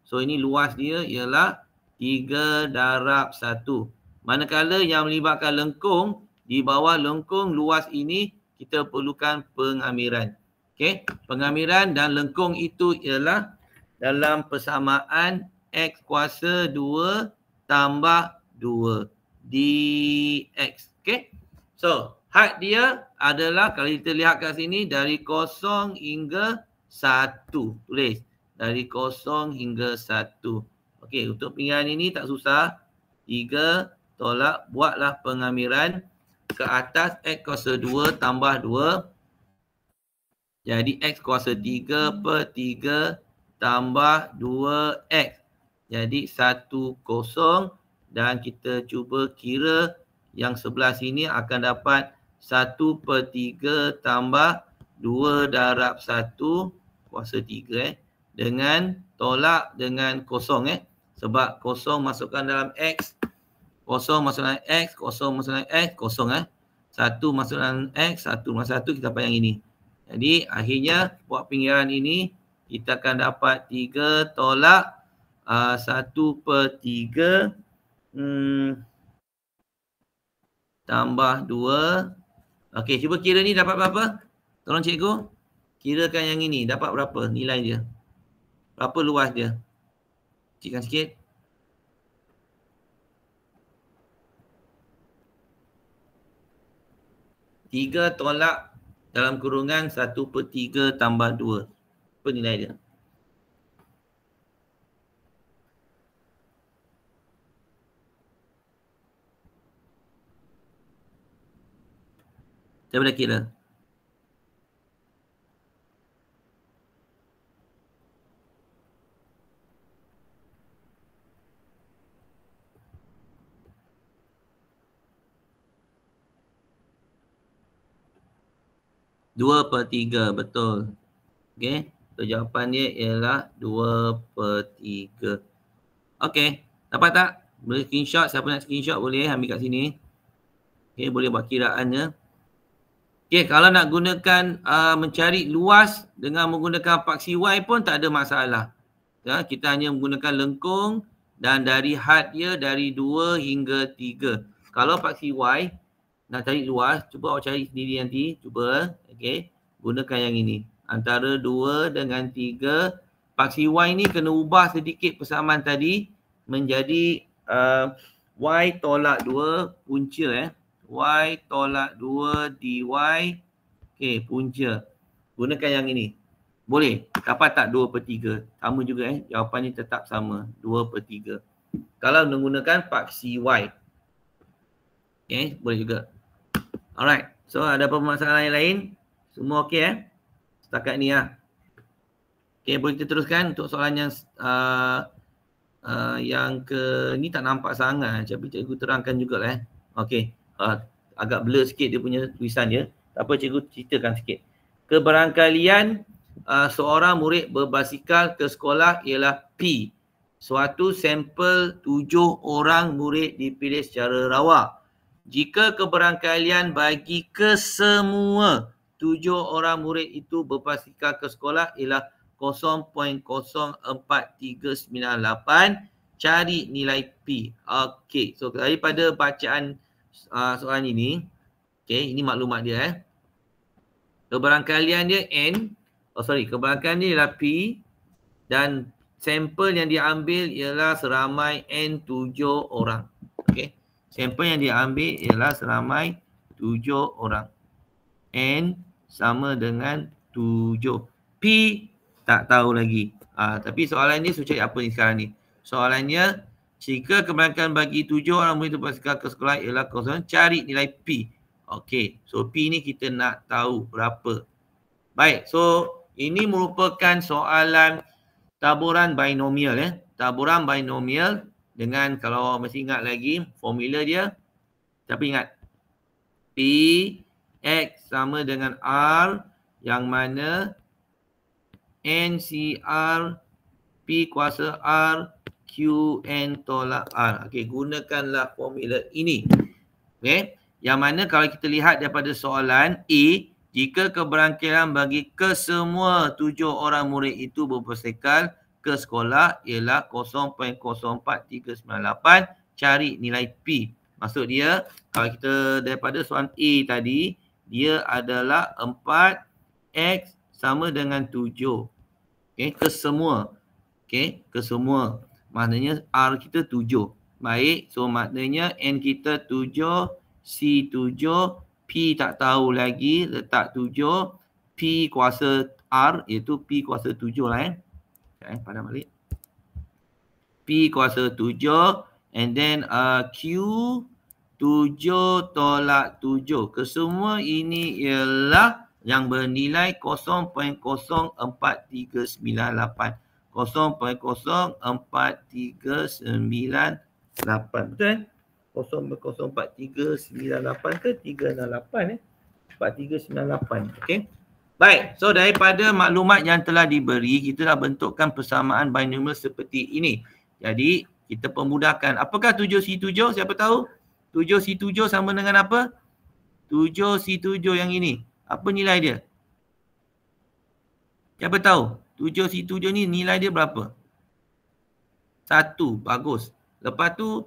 So ini luas dia ialah 3 darab 1. Manakala yang melibatkan lengkung, di bawah lengkung luas ini kita perlukan pengamiran. Okey, pengamiran dan lengkung itu ialah dalam persamaan X kuasa 2 tambah 2 dx. Okey. So, had dia adalah kalau kita lihat kat sini dari 0 hingga 1. Tulis. Dari 0 hingga 1. Okey, untuk pinggiran ini tak susah. 3 tolak, buatlah pengamiran ke atas X kuasa 2 tambah 2. Jadi X kuasa 3 per 3 tambah 2X. Jadi 1, 0. Dan kita cuba kira yang sebelah sini akan dapat 1 per 3 tambah 2 darab 1 kuasa 3 dengan tolak dengan 0 sebab 0 masukkan dalam X, 0 masukkan dalam X, 0 masukkan dalam X, 0 1 masuk dalam X, 1 masuk 1 kita dapat yang ini. Jadi akhirnya buat pinggiran ini kita akan dapat 3 tolak 1 per 3 tambah 2. Okey, cuba kira ni dapat berapa? Tolong cikgu. Kirakan yang ini. Dapat berapa nilai dia? Berapa luas dia? Cikkan sikit. Tiga tolak dalam kurungan 1 per 3 tambah 2. Apa nilai dia? Saya boleh kira. Dua per 3, betul. Okey, so jawapan dia ialah 2 per 3. Okey, dapat tak? Boleh screenshot, siapa nak screenshot boleh ambil kat sini. Okey, boleh buat kiraannya. Okey, kalau nak gunakan mencari luas dengan menggunakan paksi Y pun tak ada masalah. Ya, kita hanya menggunakan lengkung dan dari had dia dari 2 hingga 3. Kalau paksi Y nak cari luas, cuba awak cari sendiri nanti. Cuba, okey, gunakan yang ini. Antara 2 dengan 3, paksi Y ni kena ubah sedikit persamaan tadi menjadi Y tolak 2 punca Y tolak 2 dy. Okey, punca. Gunakan yang ini. Boleh. Dapat tak 2 per 3? Sama juga jawapannya tetap sama. 2 per 3. Kalau menggunakan paksi Y. Okey, boleh juga. Alright. So, ada permasalahan yang lain? Semua okey setakat ni Okey, boleh kita teruskan untuk soalan yang ke ni tak nampak sangat. Tapi cikgu terangkan jugalah Okey. Agak blur sikit dia punya tulisan dia. Tak apa, cikgu ceritakan sikit. Keberangkalian seorang murid berbasikal ke sekolah ialah P. suatu sampel 7 orang murid dipilih secara rawak. Jika keberangkalian bagi kesemua 7 orang murid itu berbasikal ke sekolah ialah 0.04398, cari nilai P. Okey, so daripada bacaan soalan ini, okey, ini maklumat dia Keberangkalian dia keberangkalian dia ialah P dan sampel yang diambil ialah seramai N7 orang. Okey. Sampel yang diambil ialah seramai 7 orang. N sama dengan 7. P tak tahu lagi. Tapi soalan ni saya cari apa ni sekarang ni. Soalannya, jika keberangkalian bagi 7 orang murid berbasikal ke sekolah ialah 0, cari nilai P. Okey. So P ni kita nak tahu berapa. Baik. So ini merupakan soalan taburan binomial Taburan binomial dengan, kalau masih ingat lagi formula dia. Tapi ingat, P X sama dengan R yang mana NCR P kuasa R Q N tolak R. Okey, gunakanlah formula ini. Okey, yang mana kalau kita lihat daripada soalan A, jika keberangkalian bagi kesemua 7 orang murid itu berbasikal ke sekolah ialah 0.04398, cari nilai P. Maksud dia, kalau kita daripada soalan A tadi, dia adalah 4X sama dengan 7. Okey, kesemua. Okey, kesemua. Maknanya R kita 7. Baik, so maknanya N kita 7, C 7, P tak tahu lagi, letak 7. P kuasa R iaitu P kuasa 7 lah padam balik. P kuasa 7 and then Q 7 tolak 7. Kesemua ini ialah yang bernilai 0.04398. 0.04398. Betul 0.04398 ke 368 4398. Okey. Baik, so daripada maklumat yang telah diberi, kita dah bentukkan persamaan binomial seperti ini. Jadi, kita pemudahkan. Apakah 7C7? Siapa tahu? 7C7 sama dengan apa? 7C7 yang ini. Apa nilai dia? Siapa tahu? 7C7 ni nilai dia berapa? 1. Bagus. Lepas tu,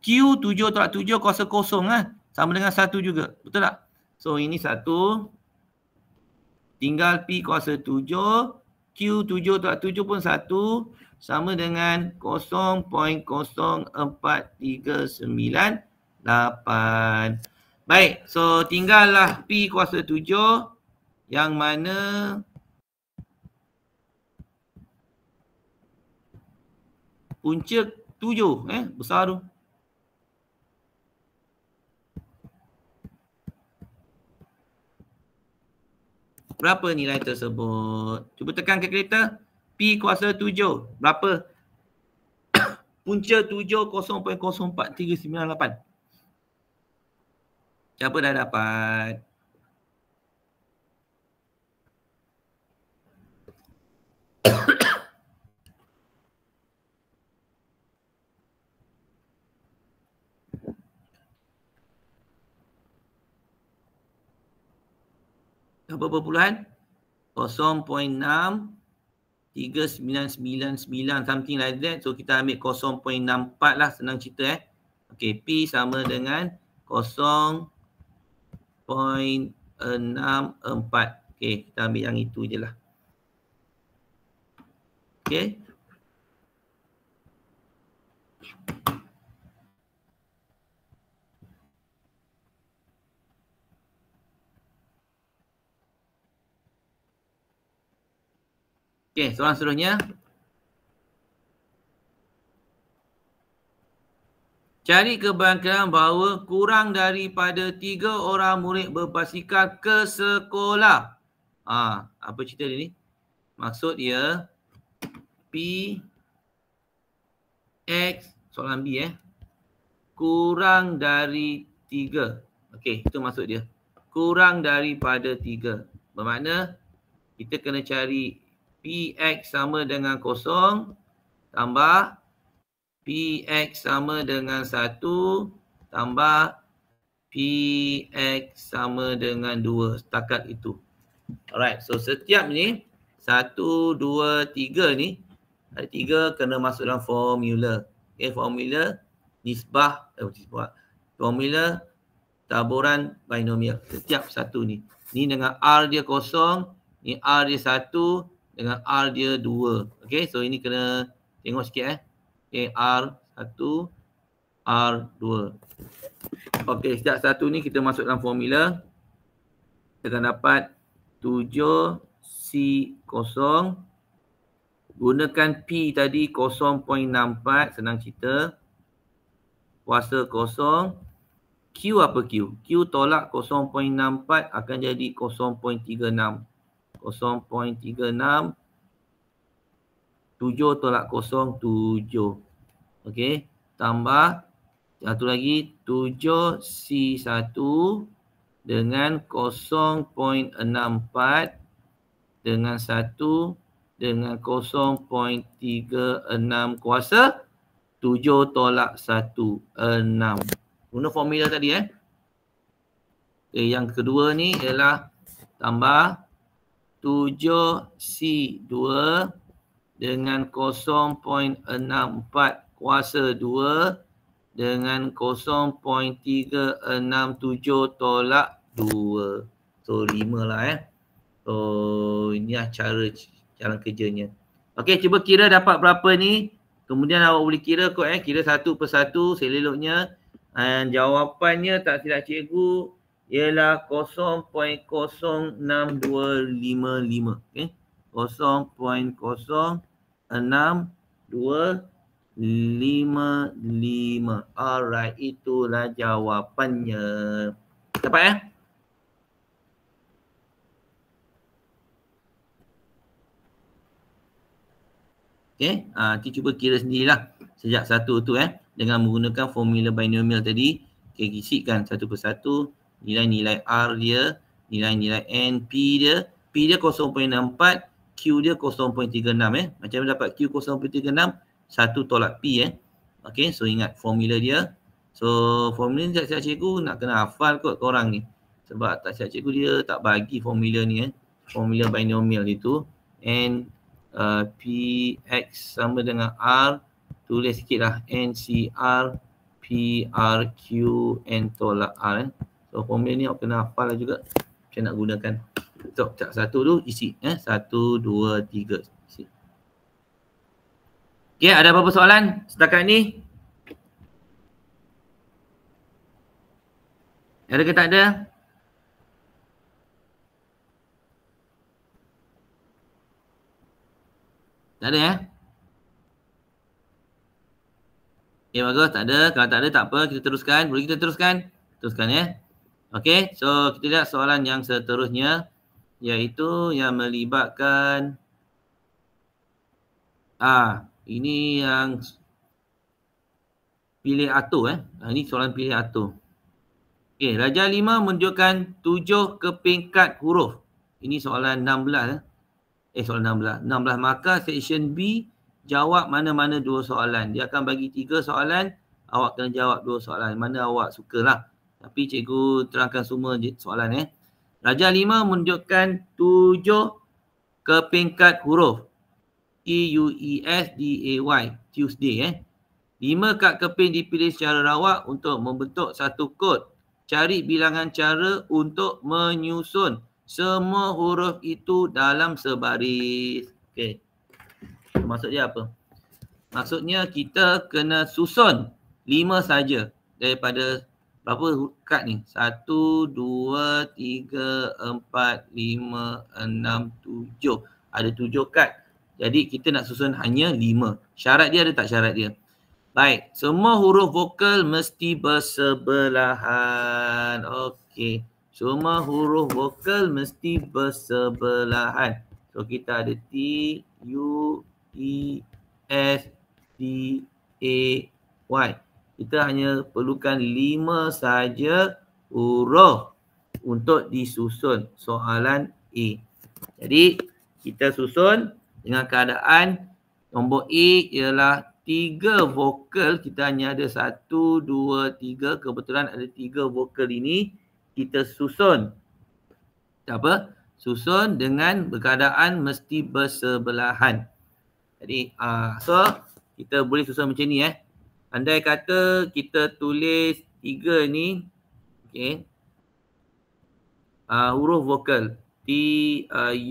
Q7 tolak 7 kuasa kosong lah. Sama dengan 1 juga. Betul tak? So, ini 1. Tinggal P kuasa 7. Q7 tolak 7 pun 1. Sama dengan 0.04398. Baik. So, tinggallah P kuasa 7. Yang mana punca 7. Besar tu. Berapa nilai tersebut? Cuba tekan kalkulator. P kuasa 7. Berapa? Punca 7 0.04398. Siapa dah dapat? Apa perpuluhan? 0.63999 something like that. So kita ambil 0.64 lah, senang cerita Okey, P sama dengan 0.64. Okey, kita ambil yang itu je lah. Okey. Okey, soalan seterusnya. Cari keberangkalian bahawa kurang daripada 3 orang murid berbasikal ke sekolah. Apa cerita dia ni? Maksud dia P X, soalan B kurang dari 3. Okey, itu maksud dia. Kurang daripada 3. Bermakna kita kena cari Px sama dengan 0 tambah Px sama dengan 1 tambah Px sama dengan 2. Setakat itu. Alright, so setiap ni 1, 2, 3 ni ada 3 kena masuk dalam formula. Okay, formula nisbah, formula taburan binomial. Setiap satu ni. Ni dengan R dia kosong, ni R dia 1, dengan R dia 2. Okay, so ini kena tengok sikit Okay, R1, R2. Okay, setiap satu ni kita masuk dalam formula. Kita akan dapat 7C0. Gunakan P tadi 0.64, senang cerita. Kuasa kosong. Q apa Q? Q tolak 0.64 akan jadi 0.36. 0.36. 7 tolak 0, 7. Okey. Tambah satu lagi 7C1 dengan 0.64 dengan 1 dengan 0.36 kuasa 7 tolak 1, 6. Guna formula tadi Okay, yang kedua ni ialah tambah 7C2 dengan 0.64 kuasa 2 dengan 0.367 tolak 2. So 5 lah So ini lah cara kerjanya. Okey, cuba kira dapat berapa ni. Kemudian awak boleh kira kot kira satu persatu seleloknya. Dan jawapannya tak silap cikgu ialah 0.06255. Okey. 0.06255. Alright, itulah jawapannya. Dapat Okay, nanti cuba kira sendirilah sejak satu tu dengan menggunakan formula binomial tadi. Okay, isikan satu persatu nilai-nilai R dia, nilai-nilai N, P dia 0.64, Q dia 0.36 Macam mana dapat Q 0.36? 1 tolak P Okay, so ingat formula dia. So formula ni tak silap cikgu nak kena hafal kot korang ni. Sebab tak silap cikgu dia tak bagi formula ni formula binomial itu. And Px sama dengan R, tulis sikit lah NCR PRQ N tolak R So formula ni awak kena hafal lah juga macam nak gunakan. So satu tu isi 1, 2, 3 isi. Okay, ada apa-apa soalan setakat ni? Ada ke tak ada? Tak ada Okay, bagus. Tak ada. Kalau tak ada, tak apa. Kita teruskan. Boleh kita teruskan? Teruskan Okay, so kita lihat soalan yang seterusnya. Iaitu yang melibatkan ini yang pilih atur Ini soalan pilih atur. Okay, Raja 5 menunjukkan 7 kepingkat huruf. Ini soalan 16 soalan 16. 16 markah section B, jawab mana-mana 2 soalan. Dia akan bagi 3 soalan, awak kena jawab 2 soalan. Mana awak sukalah. Tapi cikgu terangkan semua soalan Raja 5 menunjukkan 7 kepingkat huruf. T-U-E-S-D-A-Y, Tuesday 5 kad keping dipilih secara rawak untuk membentuk satu kod. Cari bilangan cara untuk menyusun semua huruf itu dalam sebaris. Okey. Maksud dia apa? Maksudnya kita kena susun 5 saja daripada berapa kad ni? 1, 2, 3, 4, 5, 6, 7. Ada 7 kad. Jadi kita nak susun hanya 5. Syarat dia ada tak syarat dia? Baik, semua huruf vokal mesti bersebelahan. Okey. Semua huruf vokal mesti bersebelahan. So kita ada T, U, E, S, D, A, Y. Kita hanya perlukan 5 saja huruf untuk disusun soalan A. Jadi kita susun dengan keadaan Nombor A ialah 3 vokal. Kita hanya ada 1, 2, 3. Kebetulan ada 3 vokal ini. Kita susun. Apa? Susun dengan berkeadaan mesti bersebelahan. Jadi, so kita boleh susun macam ni Andai kata kita tulis 3 ni. Okay. Huruf vokal. T,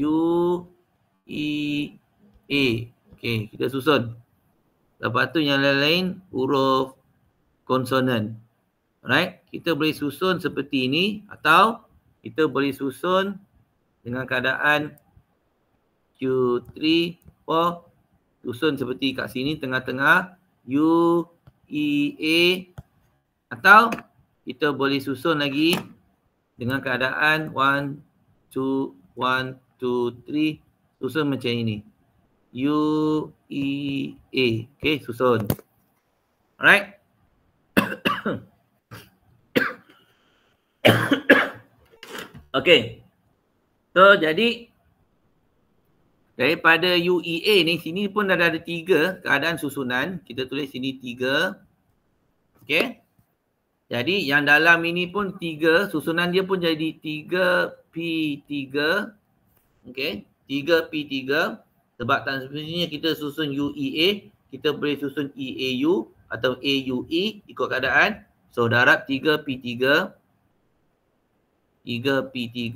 U, E, A. Okay, kita susun. Lepas tu yang lain-lain huruf konsonan. Alright, kita boleh susun seperti ini atau kita boleh susun dengan keadaan Q3, 4, susun seperti kat sini tengah-tengah U, E, A, atau kita boleh susun lagi dengan keadaan 1, 2, 1, 2, 3, susun macam ini. U, E, A. Okay, susun. Alright. Okay. So, jadi daripada UEA ni, sini pun ada 3 keadaan susunan. Kita tulis sini 3. Okay. Jadi, yang dalam ini pun 3. Susunan dia pun jadi 3P3. Okay. 3P3. Sebab tak sebenarnya kita susun UEA, kita boleh susun EAU atau AUE ikut keadaan. So darab 3P3. 3P3.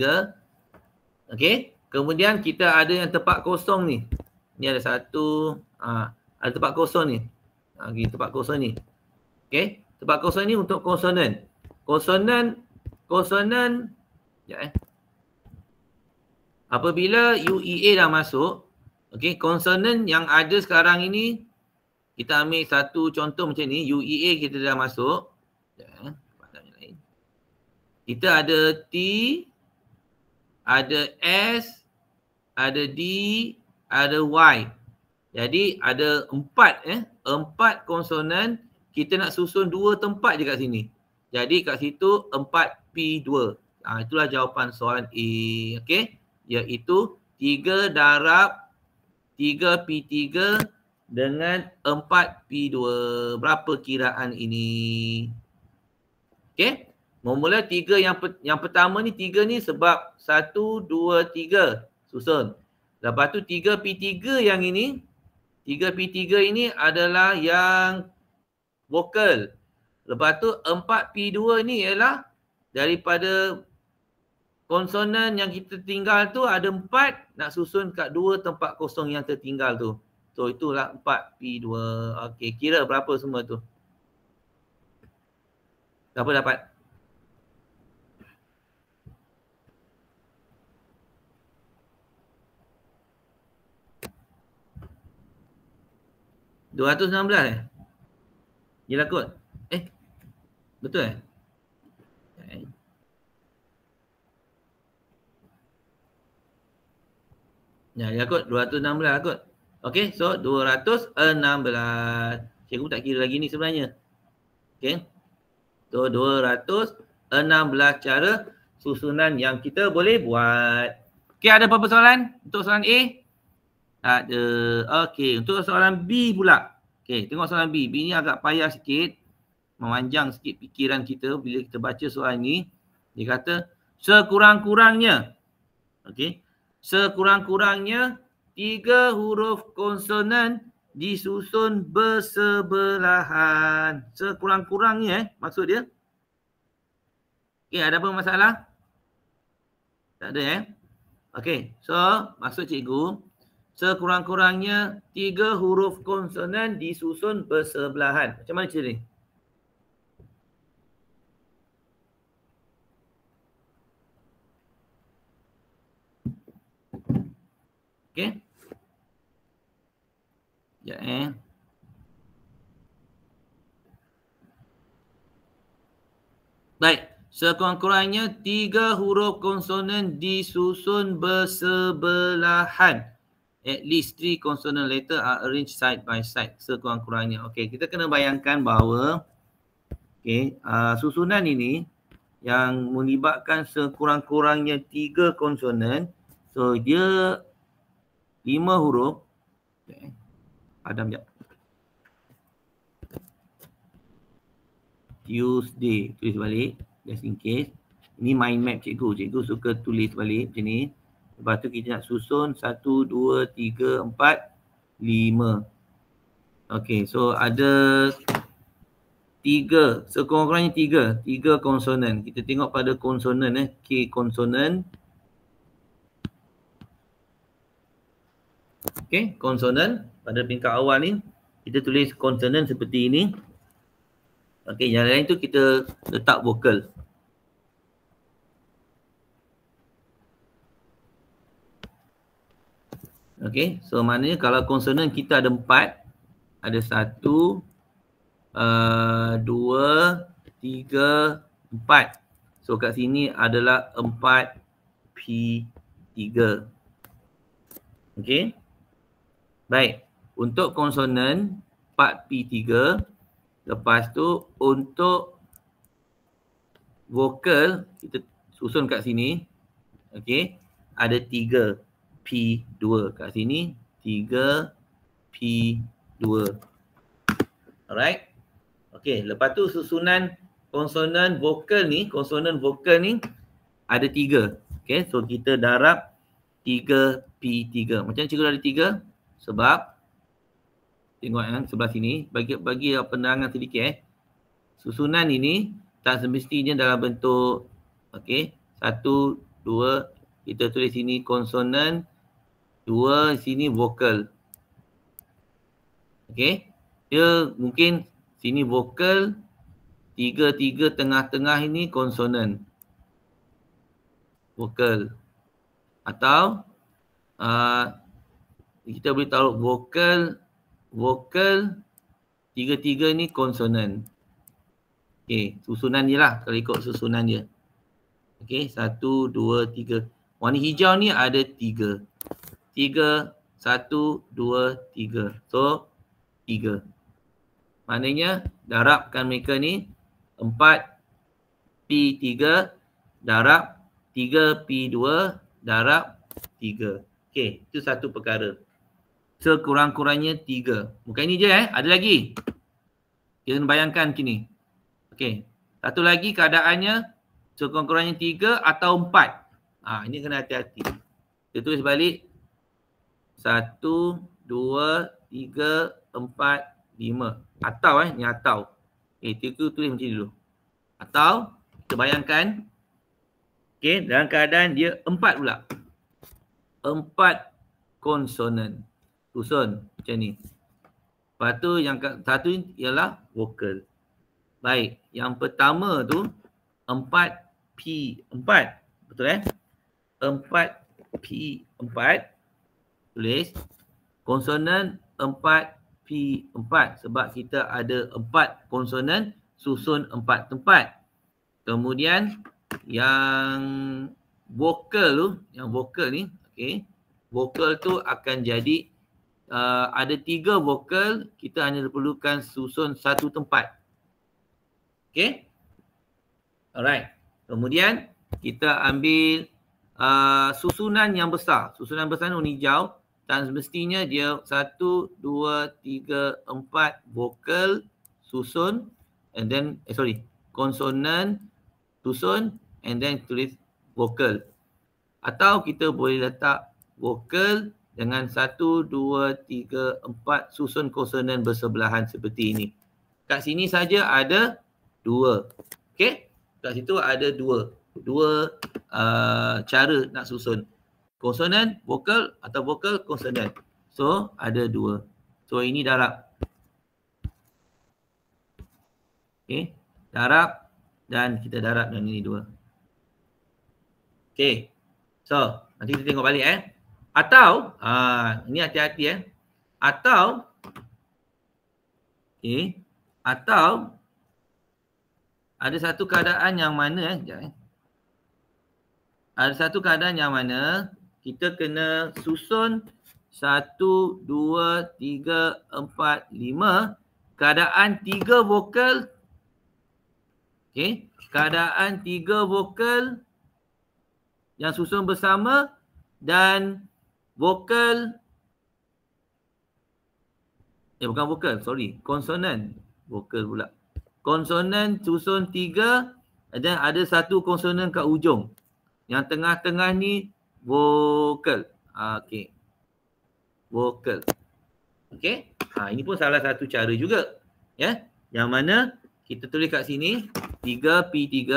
Okey. Kemudian kita ada yang tempat kosong ni. Ni ada satu. Ada tempat kosong ni. Tempat kosong ni. Okey. Tempat kosong ni untuk konsonan. Konsonan. Apabila UEA dah masuk. Okey, konsonan yang ada sekarang ini, kita ambil satu contoh macam ni, UEA kita dah masuk. Kita ada T, ada S, ada D, ada Y. Jadi ada 4 konsonan, kita nak susun 2 tempat je kat sini. Jadi kat situ 4P2. Itulah jawapan soalan A. Okey, iaitu 3 darab 3P3 dengan 4P2. Berapa kiraan ini? Okey. Mula 3 yang pertama ni 3 ni sebab 1, 2, 3 susun. Lepas tu 3P3 yang ini. 3P3 ini adalah yang vokal. Lepas tu 4P2 ni ialah daripada konsonan yang kita tinggal tu ada 4, nak susun kat 2 tempat kosong yang tertinggal tu. So itulah 4P2. Okey, kira berapa semua tu? Berapa dapat? $216 Yelah kot. Betul Ya kot, 216 kot. Okey, so 216. Cikgu tak kira lagi ni sebenarnya. Okey. So 216 cara susunan yang kita boleh buat. Okey, ada apa-apa soalan untuk soalan A? Tak ada. Okey, untuk soalan B pula. Okey, tengok soalan B. B ni agak payah sikit. Memanjang sikit fikiran kita bila kita baca soalan ni. Dia kata sekurang-kurangnya. Okey. Sekurang-kurangnya 3 huruf konsonan disusun bersebelahan. Sekurang-kurangnya maksud dia. Okey, ada apa masalah? Tak ada Okey, so maksud cikgu sekurang-kurangnya 3 huruf konsonan disusun bersebelahan. Macam mana cerita ni? Okey. Ya Baik. Sekurang-kurangnya 3 huruf konsonan disusun bersebelahan. At least 3 consonant letter are arranged side by side. Sekurang-kurangnya. Okey, kita kena bayangkan bahawa susunan ini yang melibatkan sekurang-kurangnya 3 konsonan. So dia 5 huruf. Adam jap. Tuesday. Tulis balik. Just in case. Ini mind map cikgu. Cikgu suka tulis balik macam ni. Lepas tu kita nak susun 1, 2, 3, 4, 5. Okay, so ada 3. Sekurang-kurangnya 3. 3 konsonan. Kita tengok pada konsonan K konsonan. Okay, konsonan. Pada peringkat awal ni, kita tulis konsonan seperti ini. Okay, yang lain tu kita letak vokal. Okay, so maknanya kalau konsonan kita ada 4, ada 1, 2, 3, 4. So kat sini adalah 4P3. Okay. Baik. Untuk konsonan 4P3. Lepas tu untuk vokal kita susun kat sini. Okay. Ada 3P2 kat sini. 3P2. Alright. Okay. Lepas tu susunan konsonan vokal ni ada 3. Okay. So kita darab 3P3. Macam cikgu ada 3? Sebab tengok sebelah sini. Bagi penerangan sedikit Susunan ini tak semestinya dalam bentuk okay. 1, 2. Kita tulis sini konsonan. 2 sini vokal. Okay. Dia mungkin sini vokal. 3 tengah-tengah ini konsonan. Vokal. Atau kita boleh taruh vokal 3 ni konsonan. Okey, susunan dia lah kalau ikut susunan dia. Okey, 1, 2, 3. Warna hijau ni ada 3. 3, 1, 2, 3. So 3. Maknanya darabkan mereka ni 4P3 darab 3P2 darab 3. Okey, itu satu perkara. Sekurang-kurangnya 3. Bukan ini je ada lagi. Kita bayangkan macam ni. Okey, satu lagi keadaannya sekurang-kurangnya 3 atau 4. Ini kena hati-hati. Kita tulis balik 1, 2, 3, 4, 5. Atau ni atau. Kita tulis macam ni dulu. Atau kita bayangkan dalam keadaan dia 4 pula. 4 konsonan. Susun macam ni. Lepas tu yang satu ialah vokal. Baik, yang pertama tu 4P4. Betul 4P4. Tulis konsonan 4P4 sebab kita ada 4 konsonan susun 4 tempat. Kemudian yang vokal ni vokal tu akan jadi ada 3 vokal, kita hanya perlukan susun 1 tempat. Okey. Alright. Kemudian kita ambil susunan yang besar. Susunan besar ni hijau. Dan semestinya dia 1, 2, 3, 4 vokal susun and then konsonan susun and then tulis vokal. Atau kita boleh letak vokal dengan 1, 2, 3, 4 susun konsonan bersebelahan seperti ini. Kat sini saja ada 2. Okey? Kat situ ada 2 cara nak susun. Konsonan, vokal atau vokal, konsonan. So, ada 2. So, ini darab. Okey. Darab dan kita darab dan ini 2. Okey. So, nanti kita tengok balik Atau, ini hati-hati Atau, atau ada satu keadaan yang mana ada satu keadaan yang mana kita kena susun 1, 2, 3, 4, 5 keadaan 3 vokal. Okey, keadaan 3 vokal yang susun bersama dan vokal Bukan vokal, sorry. Konsonan. Vokal pula. Konsonan susun 3 dan ada satu konsonan kat ujung. Yang tengah-tengah ni vokal. Okey. Vokal. Okey. Ini pun salah satu cara juga. Ya. Yang mana kita tulis kat sini 3P3.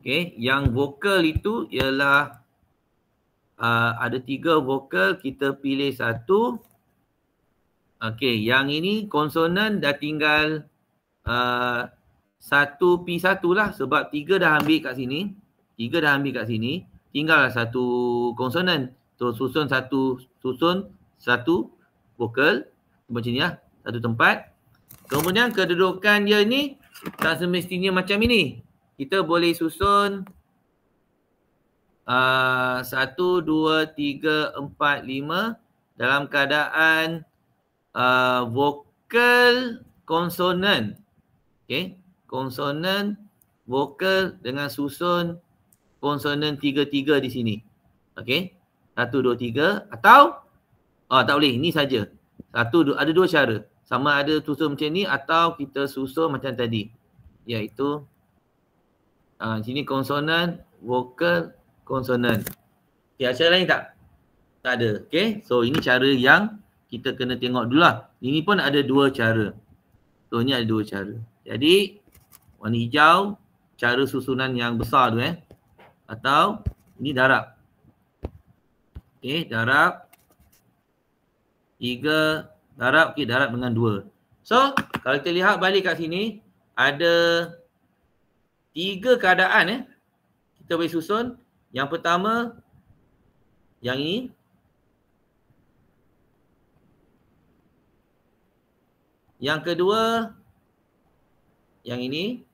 Okey, yang vokal itu ialah ada 3 vokal, kita pilih satu. Okey, yang ini konsonan dah tinggal 1P1 lah sebab 3 dah ambil kat sini. 3 dah ambil kat sini, tinggal satu konsonan. So susun satu vokal macam ni lah, satu tempat. Kemudian kedudukan dia ni tak semestinya macam ini. Kita boleh susun 1, 2, 3, 4, 5 dalam keadaan vokal konsonan. Okey, konsonan vokal dengan susun konsonan 3 di sini. Okey, 1, 2, 3 atau tak boleh, ini saja. Ada 2 cara. Sama ada susun macam ni atau kita susun macam tadi. Iaitu sini konsonan, vokal, konsonan. Okey, ada cara lain tak? Tak ada. Okey, so ini cara yang kita kena tengok dulu lah. Ini pun ada 2 cara. So ni ada 2 cara. Jadi warna hijau cara susunan yang besar tu atau ini darab. Okey, darab 3, darab, okey, darab dengan 2. So kalau kita lihat balik kat sini ada 3 keadaan kita boleh susun. Yang pertama yang ini. Yang kedua yang ini.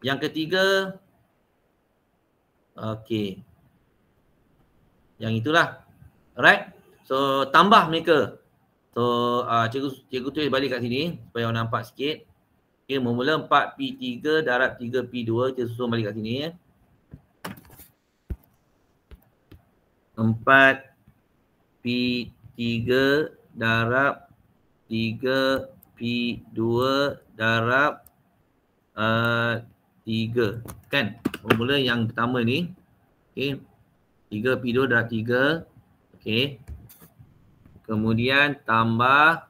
Yang ketiga okey, yang itulah. Alright. So tambah mereka. So cikgu tulis balik kat sini supaya orang nampak sikit. Okey, mula 4P3 darab 3P2, kita susun balik kat sini 4P3 darab 3P2 darab 3 kan. Formula yang pertama ni. Okey. 3P2 darab 3. Okey. Kemudian tambah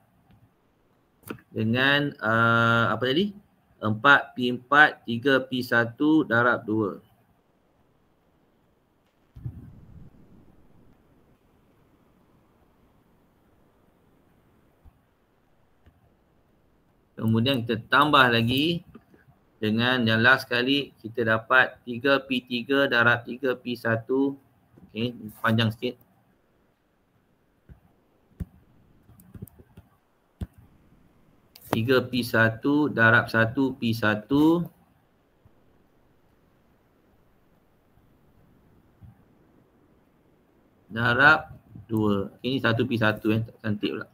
dengan apa tadi? 4P4 3P1 darab 2. Kemudian kita tambah lagi dengan yang last kali kita dapat 3P3 darab 3P1. Okey, panjang sikit. P1 darab 1P1 darab 2. Ini 1P1 cantik pula.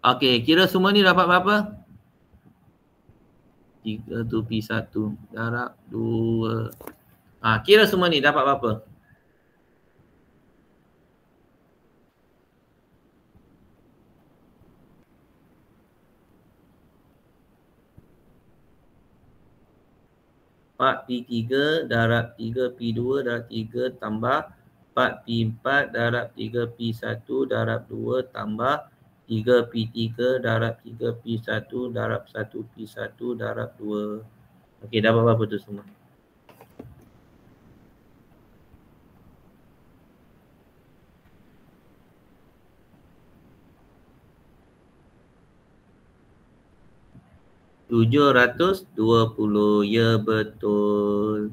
Okey, kira semua ni dapat berapa? 3 tu P1 darab 2. Kira semua ni dapat berapa? P3 darab 3P2 darab 3 tambah 4P4 darab 3P1 darab 2 tambah 3P3 darab 3P1 darab 1P1 darab 2. Okey, dapat berapa tu semua? $720. Ya, betul.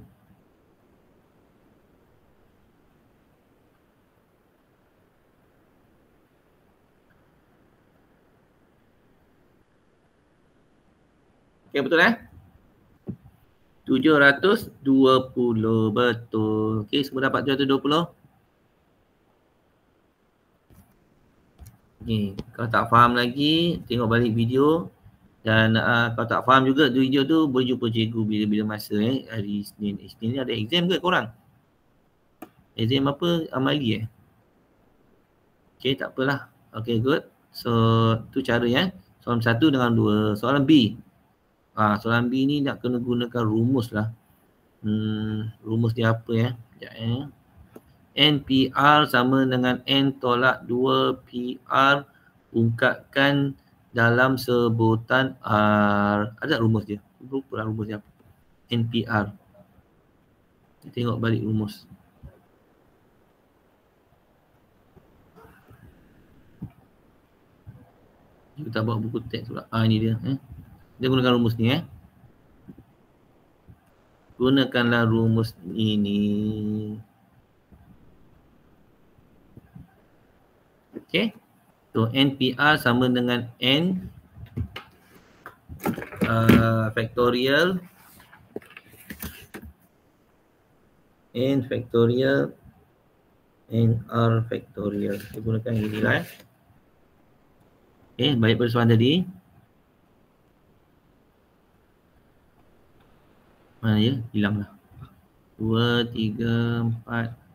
Okey, betul 720, betul. Okey, semua dapat 720. Okey, kalau tak faham lagi, tengok balik video. Dan kalau tak faham juga video tu, boleh jumpa cikgu bila-bila masa hari Isnin. Isnin ni ada exam ke korang? Exam apa? Amali Okay, tak apalah. Okay, good. So, tu cara ya. Soalan 1 dengan 2. Soalan B. Soalan B ni nak kena gunakan rumus lah. Rumus dia apa ya? Sekejap NPR sama dengan N tolak 2 PR ungkapkan dalam sebutan R. Ada rumus dia? Lupa lah rumus dia apa. NPR. Kita tengok balik rumus. Kita bawa buku teks pula. Ini dia. Dia gunakan rumus ni Gunakanlah rumus ini. Okay. So NPR sama dengan N factorial N factorial NR factorial. Kita gunakan ini lah. Okay, balik pada soalan tadi. Mana ya? Hilang lah. 2, 3, 4.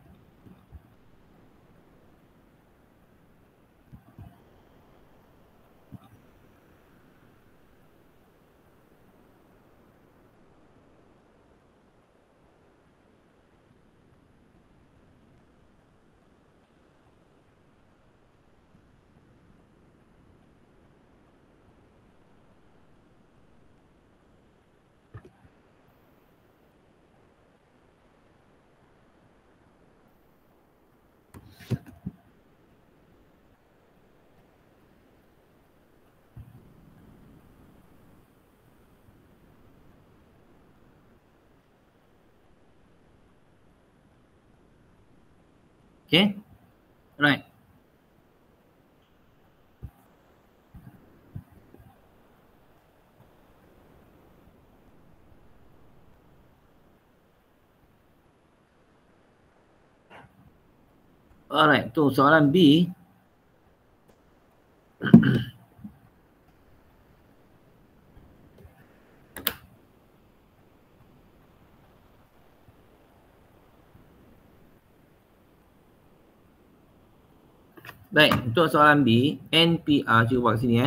Okay, right. Alright, tu soalan B. Baik, untuk soalan B, NPR, cuba buat sini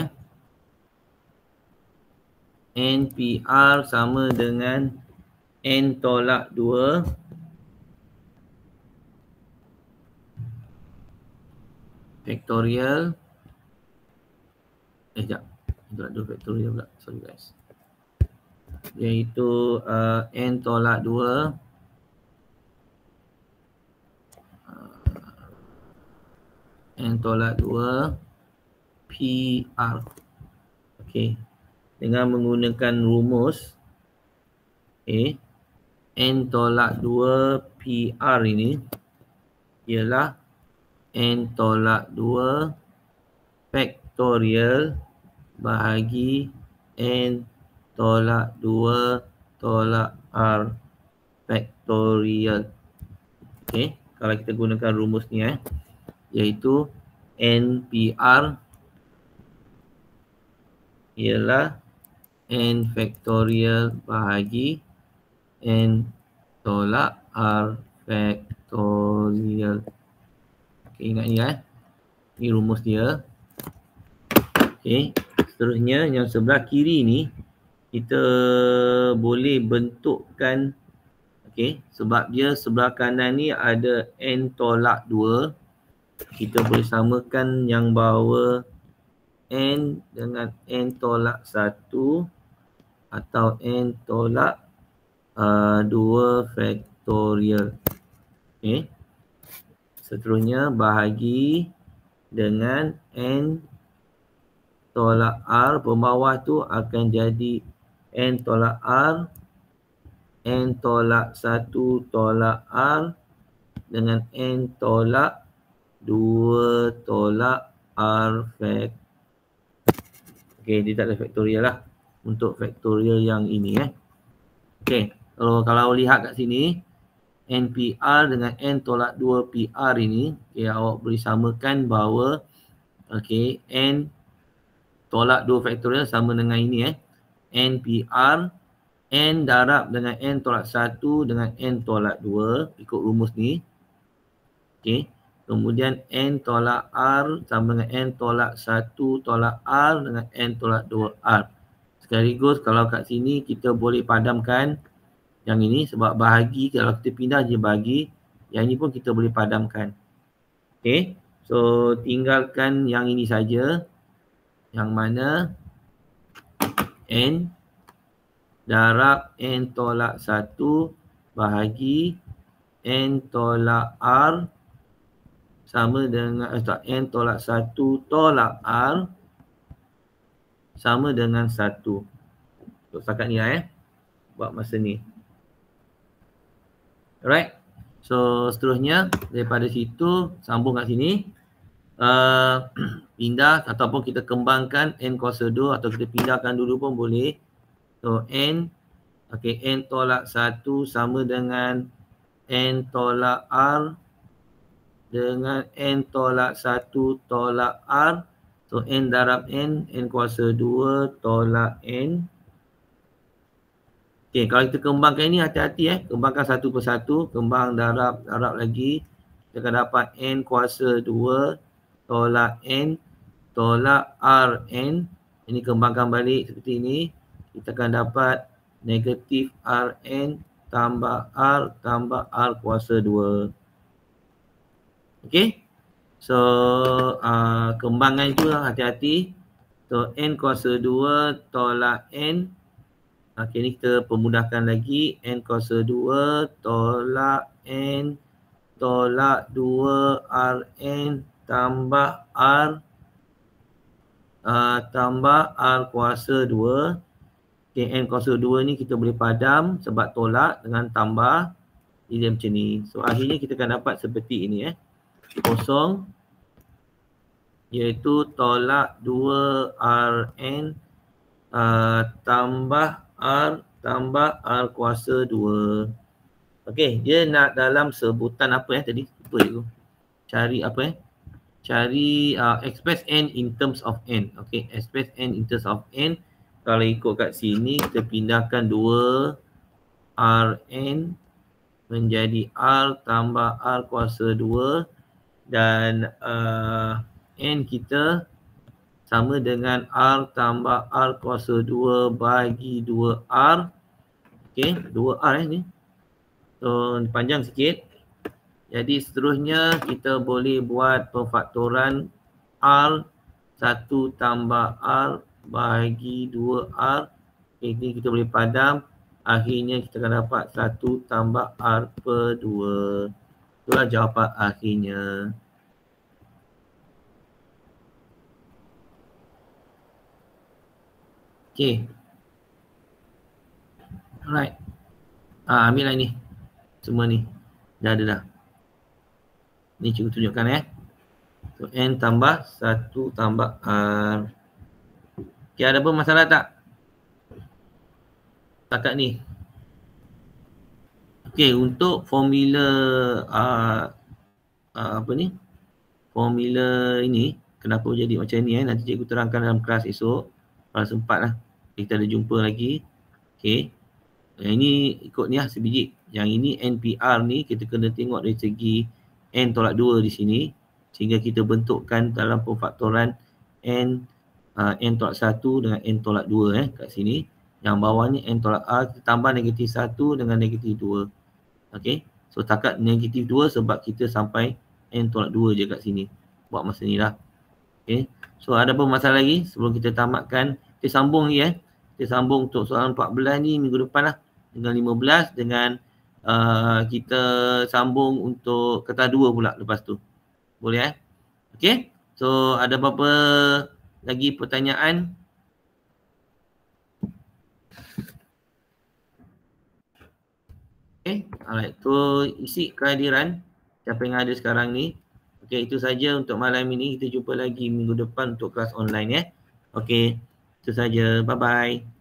NPR sama dengan N tolak 2 factorial. Sekejap. N tolak 2 factorial pula. Sorry guys. Iaitu N tolak 2 N tolak 2 PR. Okey. Dengan menggunakan rumus N tolak 2 PR ini ialah N tolak 2 factorial bahagi N tolak 2 tolak R factorial. Okey. Kalau kita gunakan rumus ni iaitu NPR ialah N factorial bahagi N tolak R factorial. Okay, ingat ni Ni rumus dia. Okay, seterusnya yang sebelah kiri ni kita boleh bentukkan. Okay, sebab dia sebelah kanan ni ada N tolak 2. Kita boleh samakan yang bawah N dengan N tolak 1 atau N tolak 2 factorial. Okay. Seterusnya bahagi dengan N tolak R. Pembawah tu akan jadi N tolak R, N tolak 1 tolak R dengan N tolak 2 tolak R factorial. Okay, dia tak ada factorial lah untuk factorial yang ini Okay, kalau lihat kat sini NPR dengan N tolak 2 PR ini, awak boleh samakan bahawa N tolak 2 factorial sama dengan ini NPR N darab dengan N tolak 1 dengan N tolak 2 ikut rumus ni Okey. Kemudian N tolak R sama dengan N tolak 1 tolak R dengan N tolak 2R. Sekaligus kalau kat sini kita boleh padamkan yang ini sebab bahagi, kalau kita pindah je bahagi, yang ini pun kita boleh padamkan. Okey. So tinggalkan yang ini saja. Yang mana N darab N tolak 1 bahagi N tolak R sama dengan N tolak 1 tolak R sama dengan 1. Untuk setakat ni lah buat masa ni. Alright. So seterusnya daripada situ sambung kat sini. Pindah ataupun kita kembangkan N kuasa 2 atau kita pindahkan dulu pun boleh. So N, okay, N tolak 1 sama dengan N tolak R dengan N tolak 1 tolak R. So N darab N kuasa 2 tolak N. Okay, kalau kita kembangkan ini hati-hati kembangkan satu persatu, kembang darab lagi. Kita akan dapat N kuasa 2 tolak N tolak Rn. Ini kembangkan balik seperti ini. Kita akan dapat negatif Rn tambah R kuasa 2. Okay. So kembangan itu hati-hati. So N kuasa 2 tolak N. Okay, ni kita permudahkan lagi. N kuasa 2 tolak N tolak 2 Rn tambah R tambah R kuasa 2. Okay, N kuasa 2 ni kita boleh padam sebab tolak dengan tambah. Jadi macam ni. So akhirnya kita akan dapat seperti ini kosong iaitu tolak 2 Rn tambah R kuasa 2. Okey, dia nak dalam sebutan apa tadi? Lupa je. Cari apa Cari express N in terms of N. Okey, express N in terms of N. Kalau ikut kat sini kita pindahkan 2 Rn menjadi R tambah R kuasa 2 dan N kita sama dengan R tambah R kuasa 2 bagi 2R. Okey, 2R ni. So panjang sikit. Jadi seterusnya kita boleh buat pemfaktoran R 1 tambah R bagi 2R. Okay, ini kita boleh padam. Akhirnya kita akan dapat 1 tambah R per 2. Itulah jawapan akhirnya. Okay. Alright. Ambil lah ni. Semua ni. Dah ada dah. Ni cikgu tunjukkan So N tambah 1 tambah R. Okay, ada apa masalah tak? Setakat ni. Okay, untuk formula apa ni? Formula ini kenapa jadi macam ni nanti cikgu terangkan dalam kelas esok. Kalau sempat lah. Kita ada jumpa lagi. Okay. Yang ini ikut ni lah sebiji. Yang ini NPR ni kita kena tengok dari segi N tolak 2 di sini. Sehingga kita bentukkan dalam pemfaktoran N tolak 1 dengan N tolak 2 kat sini. Yang bawah ni N tolak R kita tambah negatif 1 dengan negatif 2. Okay. So takat negatif 2 sebab kita sampai N tolak 2 je kat sini. Buat masa ni lah. Okay. So ada apa masalah lagi sebelum kita tamatkan. Kita sambung lagi Kita sambung untuk soalan 14 ni minggu depan lah. Dengan 15 dengan kita sambung untuk kata 2 pula lepas tu. Boleh Okay. So ada apa-apa lagi pertanyaan? Okay. Alright. So isi kehadiran siapa yang ada sekarang ni. Okay. Itu saja untuk malam ini. Kita jumpa lagi minggu depan untuk kelas online Okay. Itu saja. Bye-bye.